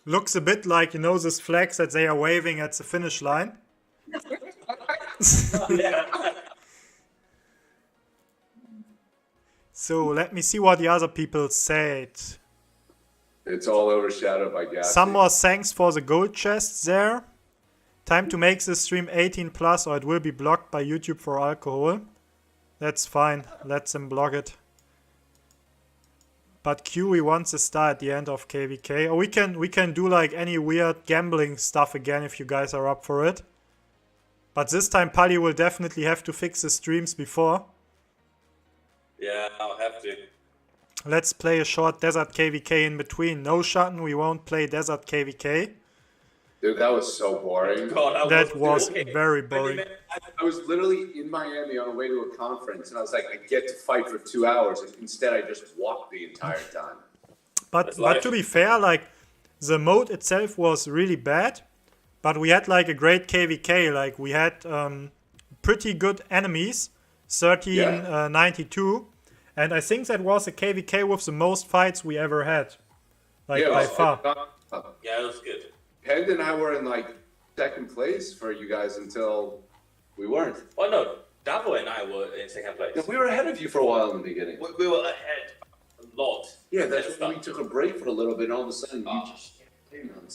Looks a bit like, you know, this flags that they are waving at the finish line. Yeah. So let me see what the other people said. It's all overshadowed by gas. Some more thanks for the gold chests there. Time to make this stream 18 plus or it will be blocked by YouTube for alcohol. That's fine. Let them block it. But QE wants a star at the end of KVK. Or we can do like any weird gambling stuff again if you guys are up for it. But this time Palllyy will definitely have to fix the streams before. Yeah, I'll have to. Let's play a short Desert KVK in between. No Schatten, we won't play Desert KVK. Dude, that was so boring. God, That was okay. very boring. I was literally in Miami on the way to a conference, and I was like, I get to fight for 2 hours. And instead, I just walked the entire time. But life. to be fair, like the mode itself was really bad, but we had like a great KVK. Like we had pretty good enemies, 1392, and I think that was a KVK with the most fights we ever had, like by far. Yeah, it was good. Pend and I were in like second place for you guys until we weren't. Oh no, Davo and I were in second place. Yeah, we were ahead of you for a while in the beginning. We were ahead a lot. Yeah, that's Let's when we start, took a break for a little bit, and all of a sudden you just came on.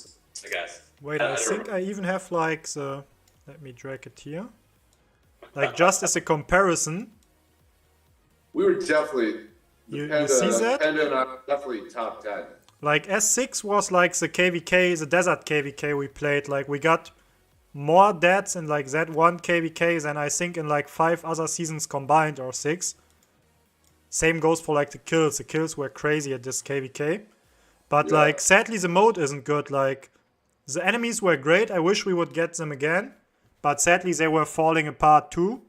I guess. Wait, I I don't think I even have like the. Let me drag it here. Like just as a comparison, We were definitely. you see that? Penda and I were definitely top 10. Like S6 was like the KVK, the Desert KVK we played. Like we got more deaths in like that one KVK than I think in like 5 other seasons combined or 6. Same goes for like the kills. The kills were crazy at this KVK. But Yeah. like sadly the mode isn't good. Like the enemies were great. I wish we would get them again. But sadly they were falling apart too.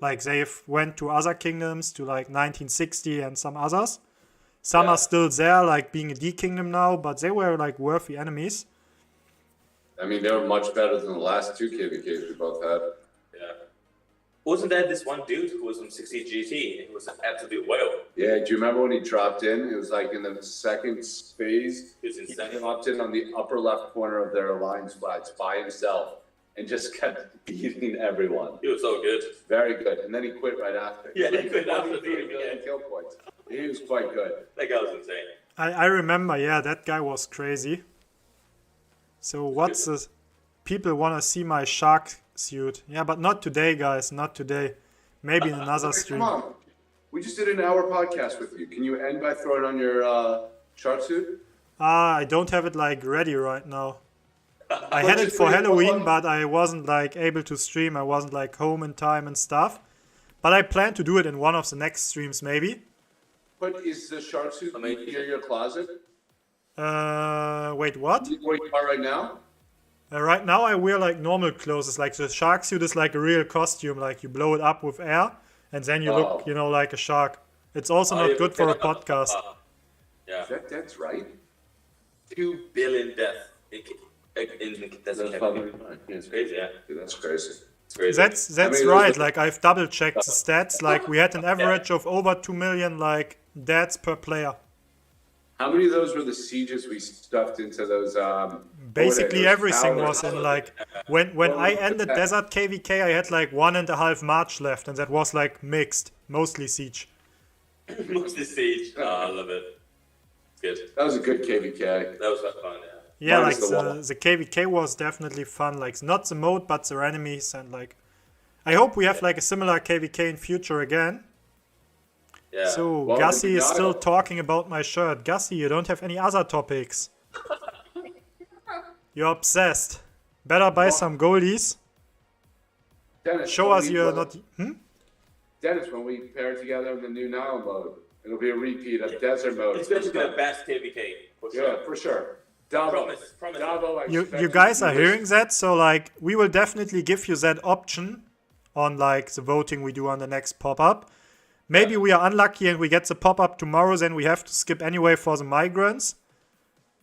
Like they went to other kingdoms, to like 1960 and some others. Some Yeah. are still there, like being a D kingdom now, but they were like worthy enemies. I mean, they were much better than the last 2 KVKs we both had. Yeah. Wasn't there this one dude who was on 60 GT? He was an absolute whale. Yeah, do you remember when he dropped in? It was like in the second phase. He was He insane. dropped in on the upper left corner of their alliance flags by himself and just kept beating everyone. He was so good. Very good. And then he quit right after. Yeah, he quit after the 23 million KVK. kill points. He was quite good. That guy was insane. I remember, yeah, that guy was crazy. So what's the... People want to see my shark suit. Yeah, but not today, guys, not today. Maybe in another Come stream. on. We just did an hour podcast with you. Can you end by throwing on your shark suit? I don't have it like ready right now. I had it just for put it Halloween, on. but I wasn't like able to stream. I wasn't like home in time and stuff. But I plan to do it in one of the next streams, maybe. But is the shark suit Amazing. near your closet? Wait, what? Where you are right now? Right now I wear like normal clothes. It's like the shark suit is like a real costume. Like you blow it up with air, and then you look, Oh. like a shark. It's also not good for a podcast. Yeah. That's right. 2 billion deaths in the desert. It's crazy, yeah. Dude, that's crazy. It's crazy. That's I mean, right. those- Like I've double checked the stats. Like we had an average of over 2 million like deaths per player. How many of those were the sieges we stuffed into those? Basically those everything towers? was in like when I ended Desert KVK, I had like 1.5 March left, and that was like mixed, mostly siege. Mostly siege. Oh, I love it. It's good. That was a good KVK. That was fun, yeah. Yeah, like Minus the wall. the KVK was definitely fun. Like not the mode, but the enemies, and like I hope we have like a similar KVK in future again. Yeah. So Well, Gussie is Nile. still talking about my shirt. Gussie, you don't have any other topics. You're obsessed. Better buy some goldies. Dennis, Show when us we- you're not. Dennis, when we pair together in the new Nile mode, it'll be a repeat of desert mode. It's going to be the best KVK, for sure. Yeah, for sure. Davo, Promise. Davo, I You expect you guys are to- hearing that? So like we will definitely give you that option on like the voting we do on the next pop-up. Maybe we are unlucky and we get the pop-up tomorrow, then we have to skip anyway for the migrants.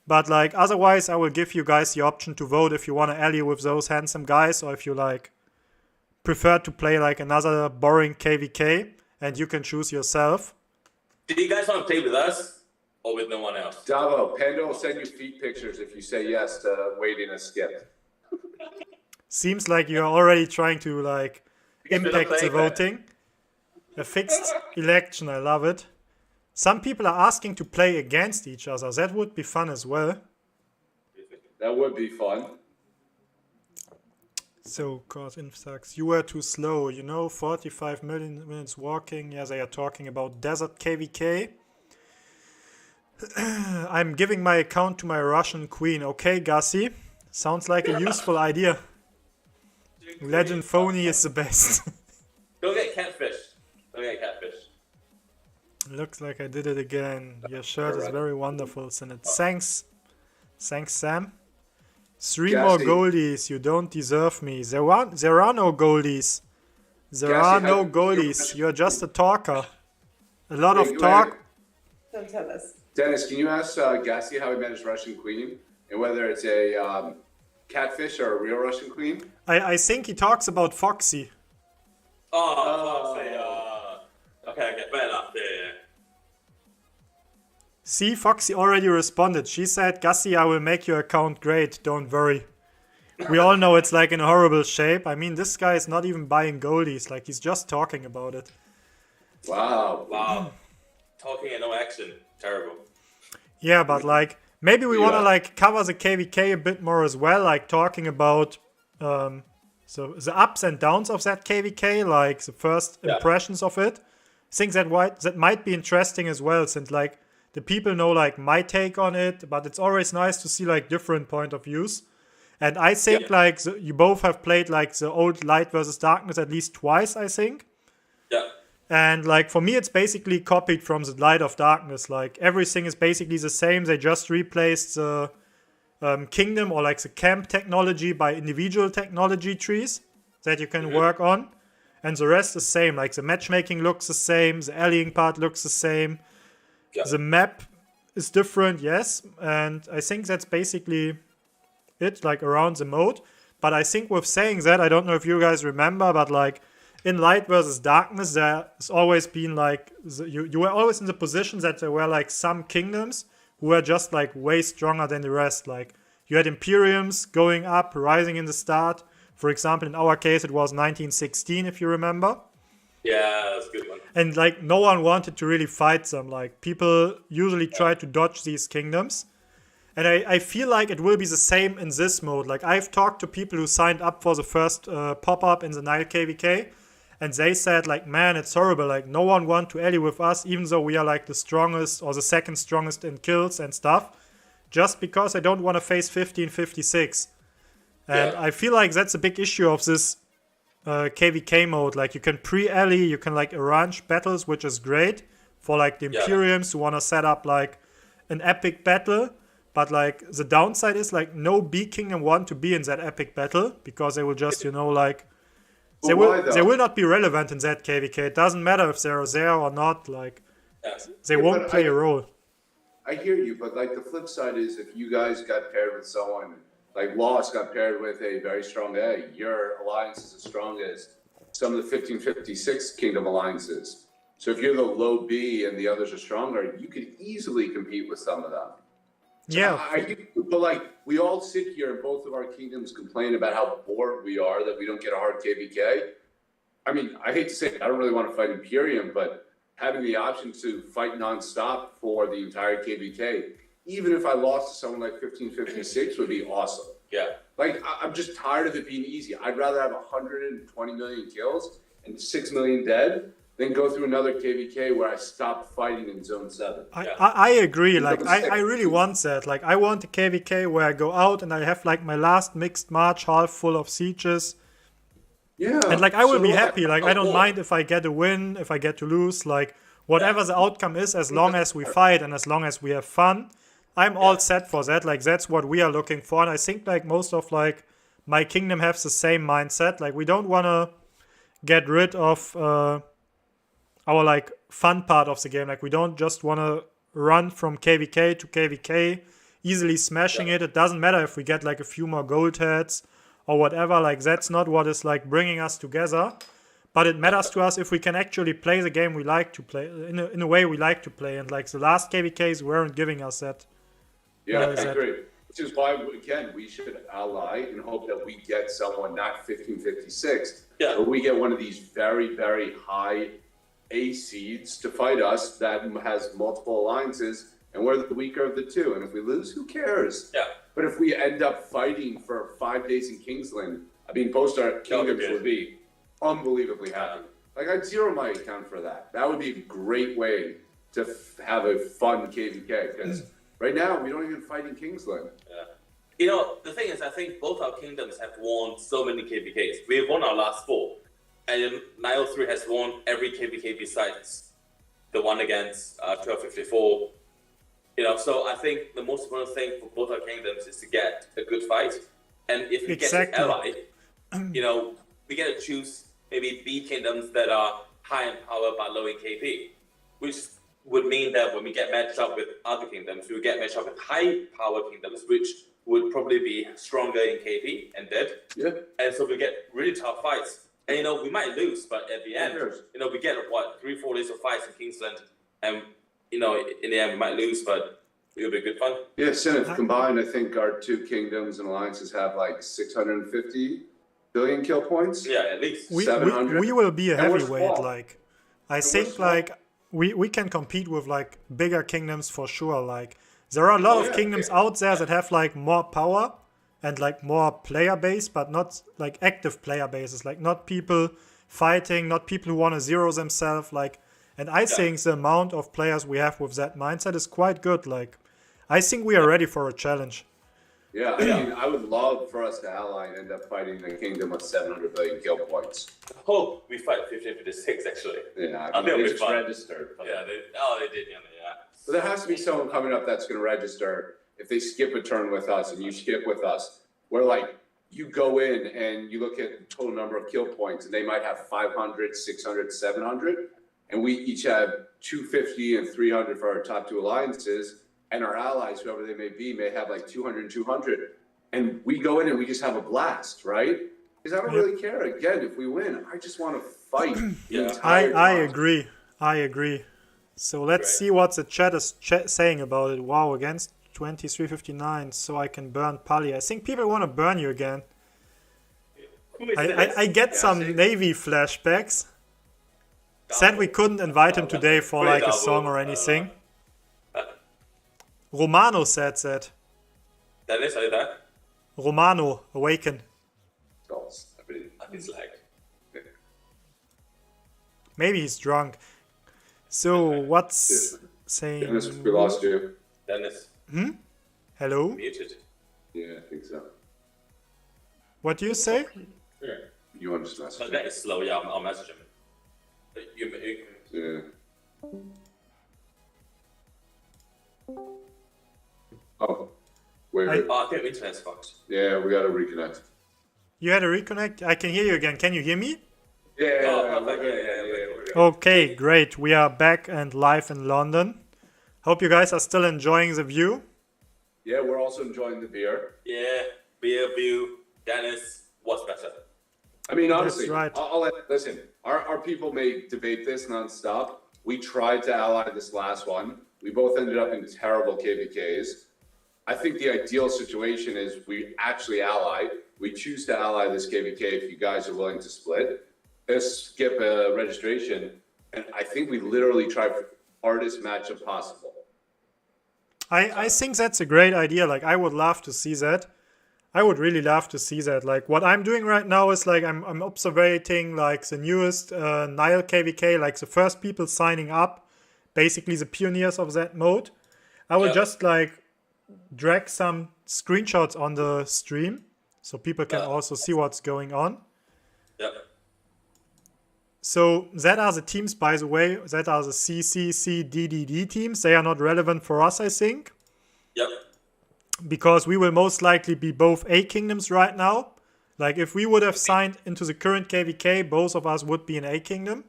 But like otherwise I will give you guys the option to vote if you want to ally with those handsome guys, or if you like prefer to play like another boring KVK, and you can choose yourself. Do you guys want to play with us or with no one else? Davo, Panda will send you feet pictures if you say yes to waiting a skip. Seems like you're already trying to like Because we're not impact the playing that. voting. A fixed election, I love it. Some people are asking to play against each other. That would be fun as well. That would be fun. So, cause influx, you were too slow. 45 minutes walking. Yeah, they are talking about Desert KVK. I'm giving my account to my Russian queen. Okay, Gussie. Sounds like a useful idea. Legend Phony is the best. Go get catfish. Go get catfish. Looks like I did it again. Your shirt is Alright. very wonderful, Sinet. Thanks. Thanks, Sam. 3 Gassy. more goldies. You don't deserve me. There are no goldies. There Gassy, are no how- goldies. You're just a talker. A lot Hey, of you talk. had- Don't tell us. Dennis, can you ask Gassi how he met his Russian queen and whether it's a catfish or a real Russian queen? I think he talks about Foxy. Oh, fuck's sake. Okay, fair enough. Yeah. See, Foxy already responded. She said, Gussie, I will make your account great. Don't worry. We all know it's like in horrible shape. I mean, this guy is not even buying goldies. Like, he's just talking about it. Wow. Wow. Talking and no action. Terrible. Yeah, but like maybe we want to Yeah. like cover the KVK a bit more as well, like talking about so the ups and downs of that KVK, like the first Yeah. impressions of it. Think that might be interesting as well, since like the people know like my take on it, but it's always nice to see like different point of views. And I think Yeah. like you both have played like the old Light versus Darkness at least twice, I think. Yeah. And like for me, it's basically copied from the Light of Darkness. Like everything is basically the same. They just replaced the kingdom or like the camp technology by individual technology trees that you can work on, and the rest is same. Like the matchmaking looks the same, the allying part looks the same, Yeah. the map is different, yes. And I think that's basically it, like around the mode. But I think with saying that, I don't know if you guys remember, but like in Light versus Darkness, there's always been like you were always in the position that there were like some kingdoms who were just like way stronger than the rest. Like you had Imperiums going up, rising in the start. For example, in our case, it was 1916, if you remember. Yeah, that's a good one. And like no one wanted to really fight them. Like people usually try to dodge these kingdoms. And I feel like it will be the same in this mode. Like I've talked to people who signed up for the first pop-up in the Nile KVK. and they said like, man, it's horrible, like no one want to ally with us, even though we are like the strongest or the second strongest in kills and stuff, just because I don't want to face 1556. And I feel like that's a big issue of this KVK mode. Like you can pre-ally, you can like arrange battles, which is great for like the Imperiums who want to set up like an epic battle. But like the downside is like no B Kingdom want to be in that epic battle because they will just, you know, like they will not be relevant in that KVK. It doesn't matter if they're there or not. Like they won't play a role. I hear you, but like the flip side is if you guys got paired with someone like Lost got paired with a very strong A, your alliance is as strong as some of the 1556 Kingdom alliances. So if you're the low B and the others are stronger, you could easily compete with some of them. Yeah. But like we all sit here and both of our kingdoms complain about how bored we are that we don't get a hard KVK. I mean, I hate to say it, I don't really want to fight Imperium, but having the option to fight nonstop for the entire KVK, even if I lost to someone like 1556, would be awesome. Yeah. Like, I'm just tired of it being easy. I'd rather have 120 million kills and 6 million dead than go through another KVK where I stop fighting in Zone 7. I agree. Like, I really want that. Like, I want a KVK where I go out and I have, like, my last mixed march half full of sieges. Yeah. And, like, I will be happy. Like, I don't mind if I get a win, if I get to lose. Like, whatever the outcome is, as long as we fight and as long as we have fun, I'm all set for that. Like, that's what we are looking for. And I think, like, most of, like, my kingdom have the same mindset. Like, we don't want to get rid of our, like, fun part of the game. Like, we don't just want to run from KVK to KVK, easily smashing it. It doesn't matter if we get, like, a few more gold heads or whatever. Like, that's not what is, like, bringing us together. But it matters to us if we can actually play the game we like to play, in a way we like to play. And, like, the last KVKs weren't giving us that. Yeah, I agree. Which is why, again, we should ally and hope that we get someone, not 1556, but we get one of these very, very high A seeds to fight us that has multiple alliances, and we're the weaker of the two. And if we lose, who cares? Yeah. But if we end up fighting for 5 days in Kingsland, I mean, both our kingdoms would be unbelievably happy. Like, I'd zero my account for that. That would be a great way to have a fun KVK, because right now, we don't even fight in Kingsland. Yeah. You know, the thing is, I think both our kingdoms have won so many KVKs. We have won our last 4. And Nile 3 has won every KVK besides the one against 1254. You know, so I think the most important thing for both our kingdoms is to get a good fight. And if we get an ally, you know, we get to choose maybe B kingdoms that are high in power but low in KP, which would mean that when we get matched up with other kingdoms, we would get matched up with high power kingdoms, which would probably be stronger in KP and dead. Yeah. And so we get really tough fights. And, you know, we might lose, but at the end, you know, we get, 3-4 days of fights in Kingsland. And, you know, in the end, we might lose, but it'll be good fun. Yeah, Senate, combined, I think our two kingdoms and alliances have like 650 billion kill points. Yeah, at least. We will be a heavyweight. Like, I think, like, we can compete with, like, bigger kingdoms for sure. Like, there are a lot of kingdoms out there that have, like, more power and, like, more player base, but not, like, active player bases. Like, not people fighting, not people who want to zero themselves. Like, and I think the amount of players we have with that mindset is quite good. Like, I think we are ready for a challenge. Yeah, I mean, I would love for us to ally and end up fighting a kingdom with 700 billion kill points. I hope we fight 1556, actually. Yeah, I think they just registered. Yeah, they did, yeah. But there has to be someone coming up that's going to register. If they skip a turn with us and you skip with us, where like you go in and you look at the total number of kill points and they might have 500, 600, 700, and we each have 250 and 300 for our top two alliances, and our allies, whoever they may be, may have like 200 and 200, and we go in and we just have a blast, right? Because I don't really care. Again, if we win, I just want to fight. I agree. So let's see what the chat is saying about it. Wow, against 2359, so I can burn Palllyy. I think people want to burn you again. I get some Navy flashbacks. Said we couldn't invite him today for like a song or anything. Romano said that. Dennis, are you there? Romano, awaken. He's like... Maybe he's drunk. So what's saying? Dennis, we lost you. Dennis, Hello? muted. Yeah, I think so. What do you say? You want to just message But him? that is slow. Yeah, I'll message him. Yeah. Oh, wait. Oh, I think internet's fucked. Yeah, we gotta reconnect. You had a reconnect? I can hear you again. Can you hear me? Yeah, Oh, we're perfect. good. Yeah. Okay, great. We are back and live in London. Hope you guys are still enjoying the view. Yeah, we're also enjoying the beer. Yeah, beer view. Dennis, what's better? I mean, honestly, That's right. listen, our people may debate this nonstop. We tried to ally this last one. We both ended up in terrible KVKs. I think the ideal situation is we actually ally. We choose to ally this KVK if you guys are willing to split. Let's skip a registration. And I think we literally tried for the hardest matchup possible. I think that's a great idea. Like, I would love to see that. I would really love to see that. Like, what I'm doing right now is like I'm observing like the newest Nile KVK, like the first people signing up, basically the pioneers of that mode. I will just like drag some screenshots on the stream so people can also see what's going on. Yep. So that are the teams, by the way. That are the CCCDDD teams. They are not relevant for us, I think. Yep. Because we will most likely be both A kingdoms right now. Like if we would have signed into the current KVK, both of us would be an A kingdom.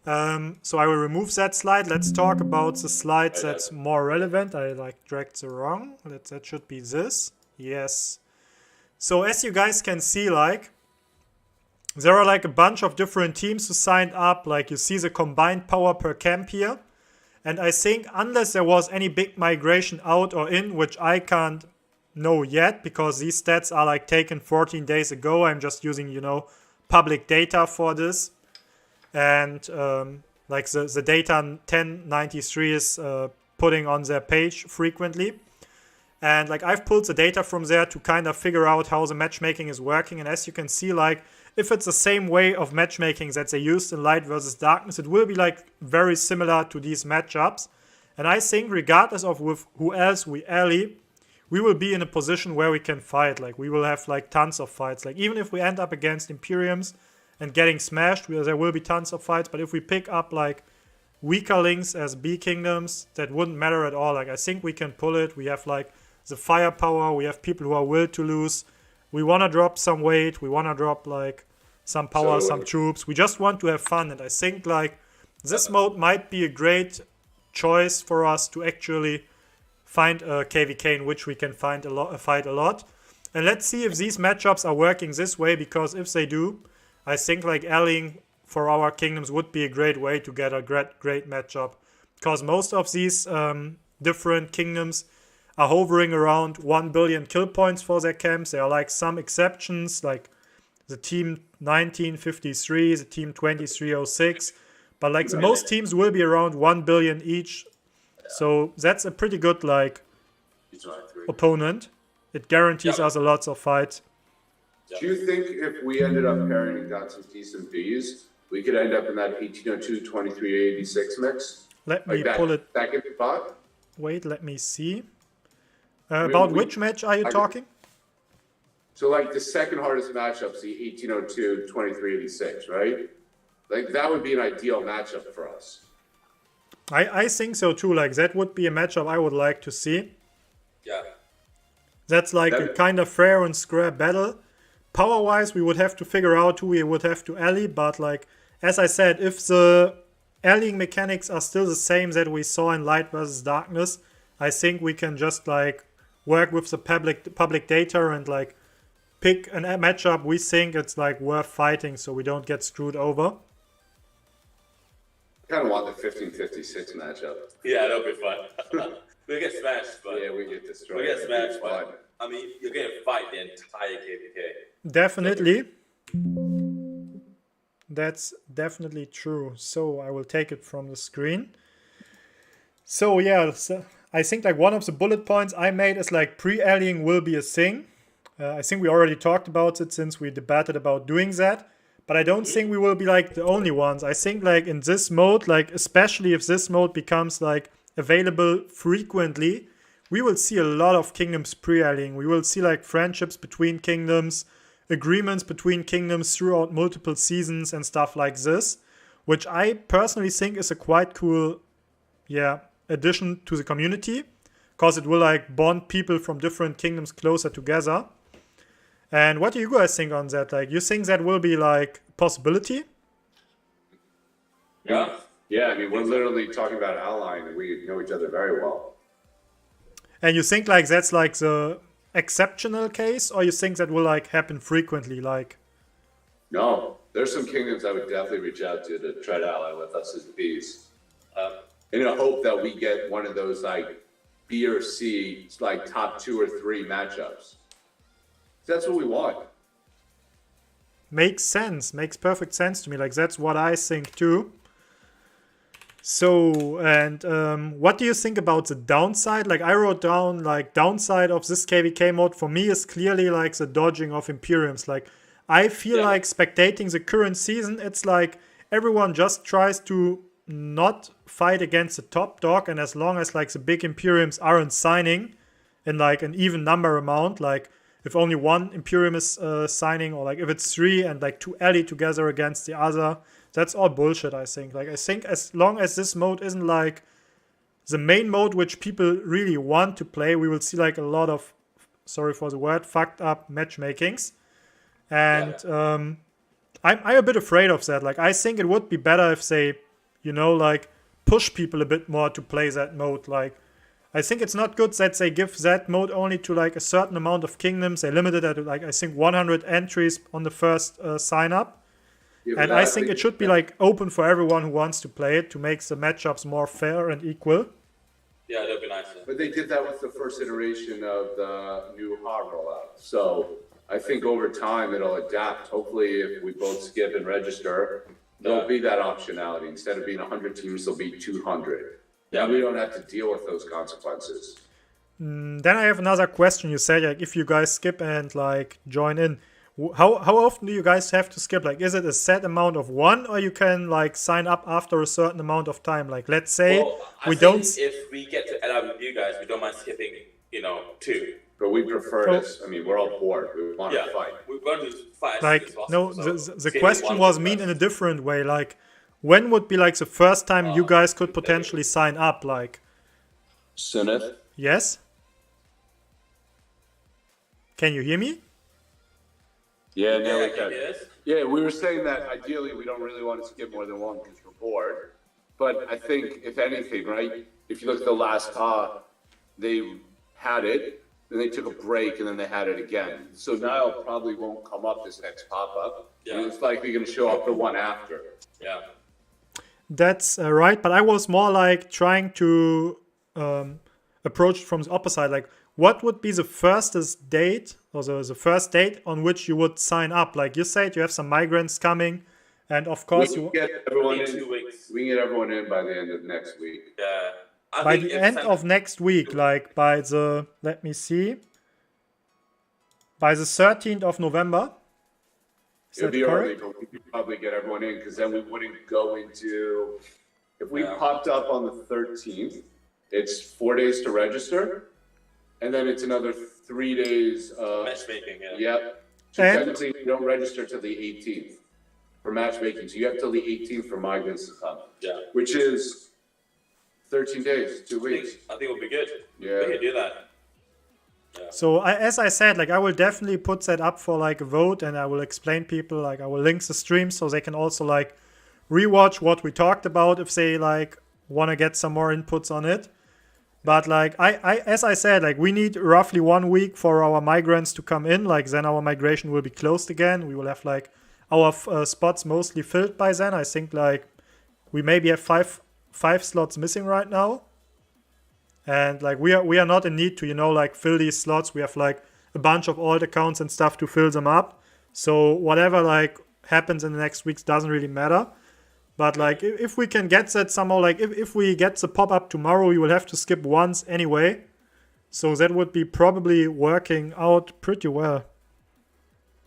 So I will remove that slide. Let's talk about the slides that's more relevant. I like dragged the wrong. That should be this. Yes. So as you guys can see, like there are like a bunch of different teams who signed up. Like you see the combined power per camp here. And I think unless there was any big migration out or in, which I can't know yet because these stats are like taken 14 days ago. I'm just using, you know, public data for this. And like the data 1093 is putting on their page frequently. And like I've pulled the data from there to kind of figure out how the matchmaking is working. And as you can see, like if it's the same way of matchmaking that they used in Light versus Darkness, it will be like very similar to these matchups. And I think regardless of with who else we ally, we will be in a position where we can fight. Like we will have like tons of fights. Like even if we end up against Imperiums and getting smashed, there will be tons of fights. But if we pick up like weaker links as B kingdoms, that wouldn't matter at all. Like I think we can pull it. We have like the firepower. We have people who are willed to lose. We want to drop some weight. We want to drop like some power, some troops. We just want to have fun. And I think like this mode might be a great choice for us to actually find a KVK in which we can fight a lot. And let's see if these matchups are working this way, because if they do, I think like allying for our kingdoms would be a great way to get a great matchup. Because most of these different kingdoms are hovering around 1 billion kill points for their camps. There are like some exceptions, like the team 1953, the team 2306. But like the most teams will be around 1 billion each. So that's a pretty good like opponent. It guarantees us a lot of fights. Do you think if we ended up pairing and got some decent Bs, we could end up in that 1802, 2386 mix? Let me like pull it. Second spot? Wait, let me see. About which match are you talking? So like the second hardest matchup's the 1802, 2386, right? Like that would be an ideal matchup for us. I think so too. Like that would be a matchup I would like to see. Yeah. That's like a kind of fair and square battle. Power-wise, we would have to figure out who we would have to ally. But like, as I said, if the allying mechanics are still the same that we saw in Light versus Darkness, I think we can just like work with the public data and like pick a matchup we think it's like worth fighting so we don't get screwed over. I kind of want the 1556 matchup. Yeah, that'll be fun. We'll get smashed, but Yeah, we get destroyed. we'll get smashed, Fun. but I mean, you're gonna fight the entire KVK. Definitely. That's definitely true. So I will take it from the screen. So yeah, I think like one of the bullet points I made is like pre-allying will be a thing. I think we already talked about it since we debated about doing that. but I don't think we will be like the only ones. I think like in this mode, like especially if this mode becomes like available frequently, we will see a lot of kingdoms pre-allying. We will see like friendships between kingdoms, agreements between kingdoms throughout multiple seasons and stuff like this, which I personally think is a quite cool, addition to the community, because it will like bond people from different kingdoms closer together. And what do you guys think on that? Like, you think that will be like possibility? Yeah. Yeah, I mean, we're literally talking about allying, and we know each other very well. And you think like that's like the exceptional case, or you think that will like happen frequently? Like, No, there's some kingdoms I would definitely reach out to try to ally with us as bees. In a hope that we get one of those like B or C, like top 2 or 3 matchups. That's what we want. makes sense, makes perfect sense to me. Like, that's what I think too. So, and what do you think about the downside? Like, I wrote down, like, downside of this KVK mode for me is clearly like the dodging of Imperiums. Like, I feel like spectating the current season, it's like everyone just tries to not fight against the top dog, and as long as like the big Imperiums aren't signing in like an even number amount, like if only one Imperium is signing, or like if it's 3 and like 2 ally together against the other, that's all bullshit, I think. Like, I think as long as this mode isn't like the main mode which people really want to play, we will see like a lot of, sorry for the word, fucked up matchmakings. And I'm a bit afraid of that. Like, I think it would be better if they, you know, like push people a bit more to play that mode. Like, I think it's not good that they give that mode only to like a certain amount of kingdoms. They limited it at like, I think 100 entries on the first sign up. Yeah, and I think it should be like open for everyone who wants to play it, to make the matchups more fair and equal. Yeah, that'd be nice. But they did that with the first iteration of the new hard rollout. So I think over time it'll adapt. Hopefully, if we both skip and register, there'll be that optionality. Instead of being 100 teams, there'll be 200. Yeah, we don't have to deal with those consequences. Then I have another question. You said like if you guys skip and like join in, how often do you guys have to skip? Like, is it a set amount of 1, or you can like sign up after a certain amount of time? Like, let's say we don't. If we get to ally with you guys, we don't mind skipping, 2. But we prefer this. I mean, we're all bored. We want to fight. We want to fight. Like, no, the question was mean in a different way. Like, when would be like the first time you guys could potentially sign up? Like, Sunith? Yes? Can you hear me? Yeah, now we can. Yeah, we were saying that ideally we don't really want to skip more than 1 because we're bored. But I think, if anything, right, if you look at the last they had it, then they took a break, and then they had it again. So Nile probably won't come up this next pop-up. Yeah. And it's likely going to show up the one after. Yeah. That's right, but I was more like trying to approach from the opposite. Like, what would be the firstest date, or the first date on which you would sign up? Like you said, you have some migrants coming, and of course we can get everyone in 2 weeks. We can get everyone in by the end of next week. Yeah. By the end of next week, like by the, let me see, by the 13th of November. It'll be early, but we could probably get everyone in, because then we wouldn't go into, if we popped up on the 13th, it's 4 days to register, and then it's another 3 days of matchmaking. Yep. So technically, we don't register till the 18th for matchmaking. So you have till the 18th for migrants to come. Yeah. Which is 13 days, 2 weeks. I think it would be good. Yeah. We can do that. Yeah. So as I said, like I will definitely put that up for like a vote, and I will explain people, like I will link the stream so they can also like rewatch what we talked about if they like want to get some more inputs on it. But like I as I said, like we need roughly 1 week for our migrants to come in. Like then our migration will be closed again. We will have like our spots mostly filled by then. I think like we maybe have five slots missing right now. And like we are not in need to, like fill these slots. We have like a bunch of alt accounts and stuff to fill them up. So whatever like happens in the next weeks doesn't really matter. But like if we can get that somehow, like if we get the pop-up tomorrow, we will have to skip once anyway. So that would be probably working out pretty well.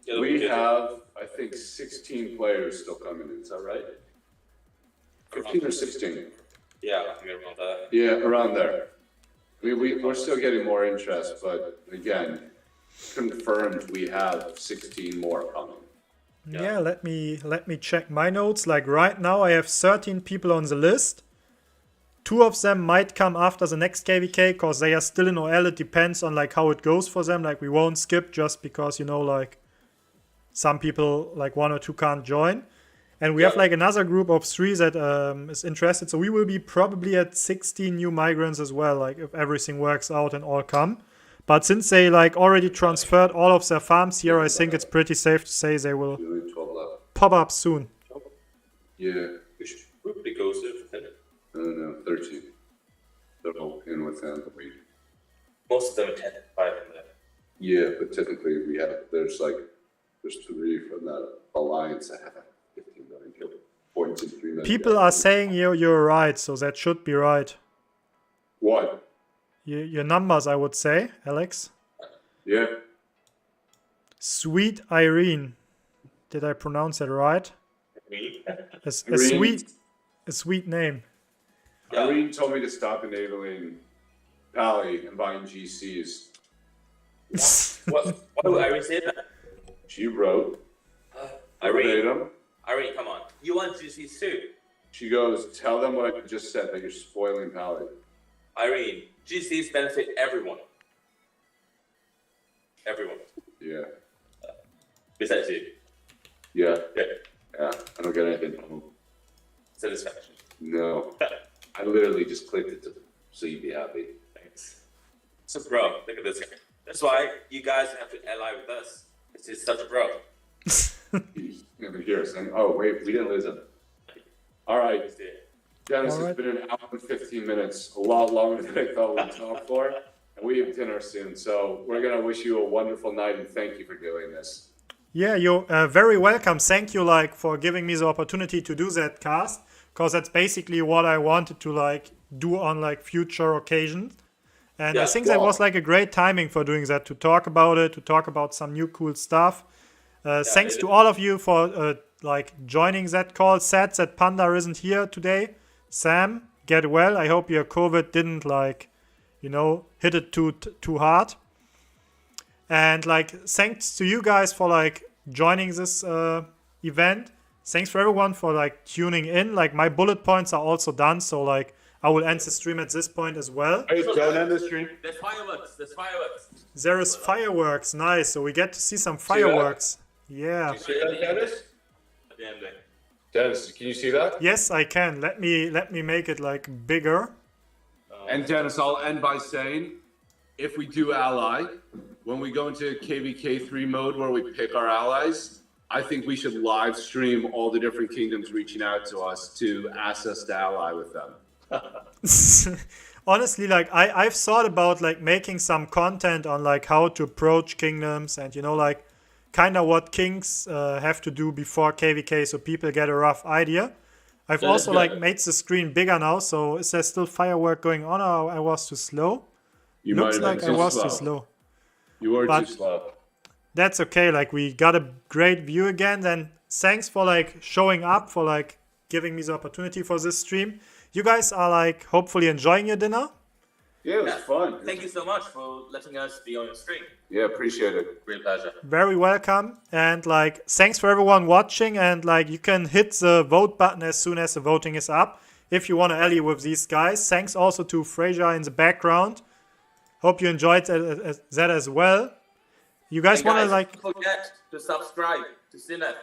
We have I think 16 players still coming in. Is that right? 15 or 16? Yeah, I think around that. Yeah, around there. We're still getting more interest, but again, confirmed we have 16 more coming. Yeah, let me check my notes. Like right now I have 13 people on the list. 2 of them might come after the next KVK because they are still in OL. It depends on like how it goes for them. Like we won't skip just because, you know, like some people, like 1 or 2 can't join. And we have like another group of 3 that is interested. So we will be probably at 16 new migrants as well, like if everything works out and all come. But since they like already transferred all of their farms here, I think it's pretty safe to say they will 12 left. pop up soon. Yeah. We should probably go soon. No, 13. They're all in within the week. Most of them are 10 5 in there. Yeah, but typically there's 3 from that alliance that have 15 million points and 3 million. People are saying you're right, so that should be right. What? Your numbers, I would say, Alex. Yeah. Sweet Irene. Did I pronounce that right? Me? A Irene. sweet name. Yeah. Irene told me to stop enabling Palllyy and buying GCs. What would Irene say that? She wrote. Irene, Verbatim. Irene, come on. You want GCs too? She goes, tell them what I just said, that you're spoiling Palllyy. Irene, GCs benefit everyone. Everyone. Yeah. Besides you. Yeah. Yeah. Yeah. I don't get anything from them. Satisfaction. No. I literally just clicked it so you'd be happy. Thanks. So, bro, look at this guy. That's why you guys have to ally with us. He's such a bro. He's never here saying, oh, wait, we didn't lose him. All right. Dennis, All right. it's been an hour and 15 minutes, a lot longer than I thought we'd talk for. And we have dinner soon. So we're going to wish you a wonderful night and thank you for doing this. Yeah, you're very welcome. Thank you, like, for giving me the opportunity to do that cast, because that's basically what I wanted to like do on like future occasions. And I think that was like a great timing for doing that, to talk about it, to talk about some new cool stuff. Thanks to all of you for like joining that call. Sad that Panda isn't here today. Sam, get well. I hope your COVID didn't like, you know, hit it too hard. And like, thanks to you guys for like joining this event. Thanks for everyone for like tuning in. Like my bullet points are also done, so like I will end the stream at this point as well. Hey, don't end the stream. There's fireworks. There's fireworks. There is fireworks, nice. So we get to see some fireworks. Yeah. See that, Dennis? At the end there. Dennis, can you see that? Yes, I can. Let me make it like bigger. And Dennis, I'll end by saying, if we do ally, when we go into KVK 3 mode where we pick our allies, I think we should live stream all the different kingdoms reaching out to us to ask us to ally with them. Honestly, like I've thought about like making some content on like how to approach kingdoms and, you know, like kind of what kings have to do before KVK, so people get a rough idea. I've also like made the screen bigger now, so is there still firework going on, or I was too slow? You Looks might have like been I was slow. too slow. You were But- too slow. That's okay, like we got a great view again. Then thanks for like showing up, for like giving me the opportunity for this stream. You guys are like hopefully enjoying your dinner. Yeah, it was fun. Thank you so much for letting us be on your stream. Yeah, appreciate it. Real pleasure. Very welcome. And like thanks for everyone watching, and like you can hit the vote button as soon as the voting is up if you want to ally with these guys. Thanks also to Fraser in the background. Hope you enjoyed that as well. You guys want to like... Don't forget to subscribe to Cinet.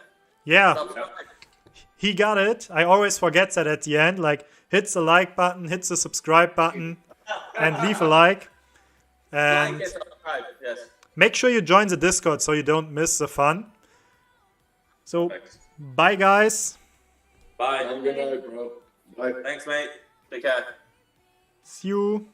Yeah, Subscribe. he got it. I always forget that at the end. Like, hit the like button, hit the subscribe button, and leave a like. And Like and subscribe. Yes. make sure you join the Discord so you don't miss the fun. So, bye guys. Bye. Have a good night, bro. Bye. Thanks, mate. Take care. See you.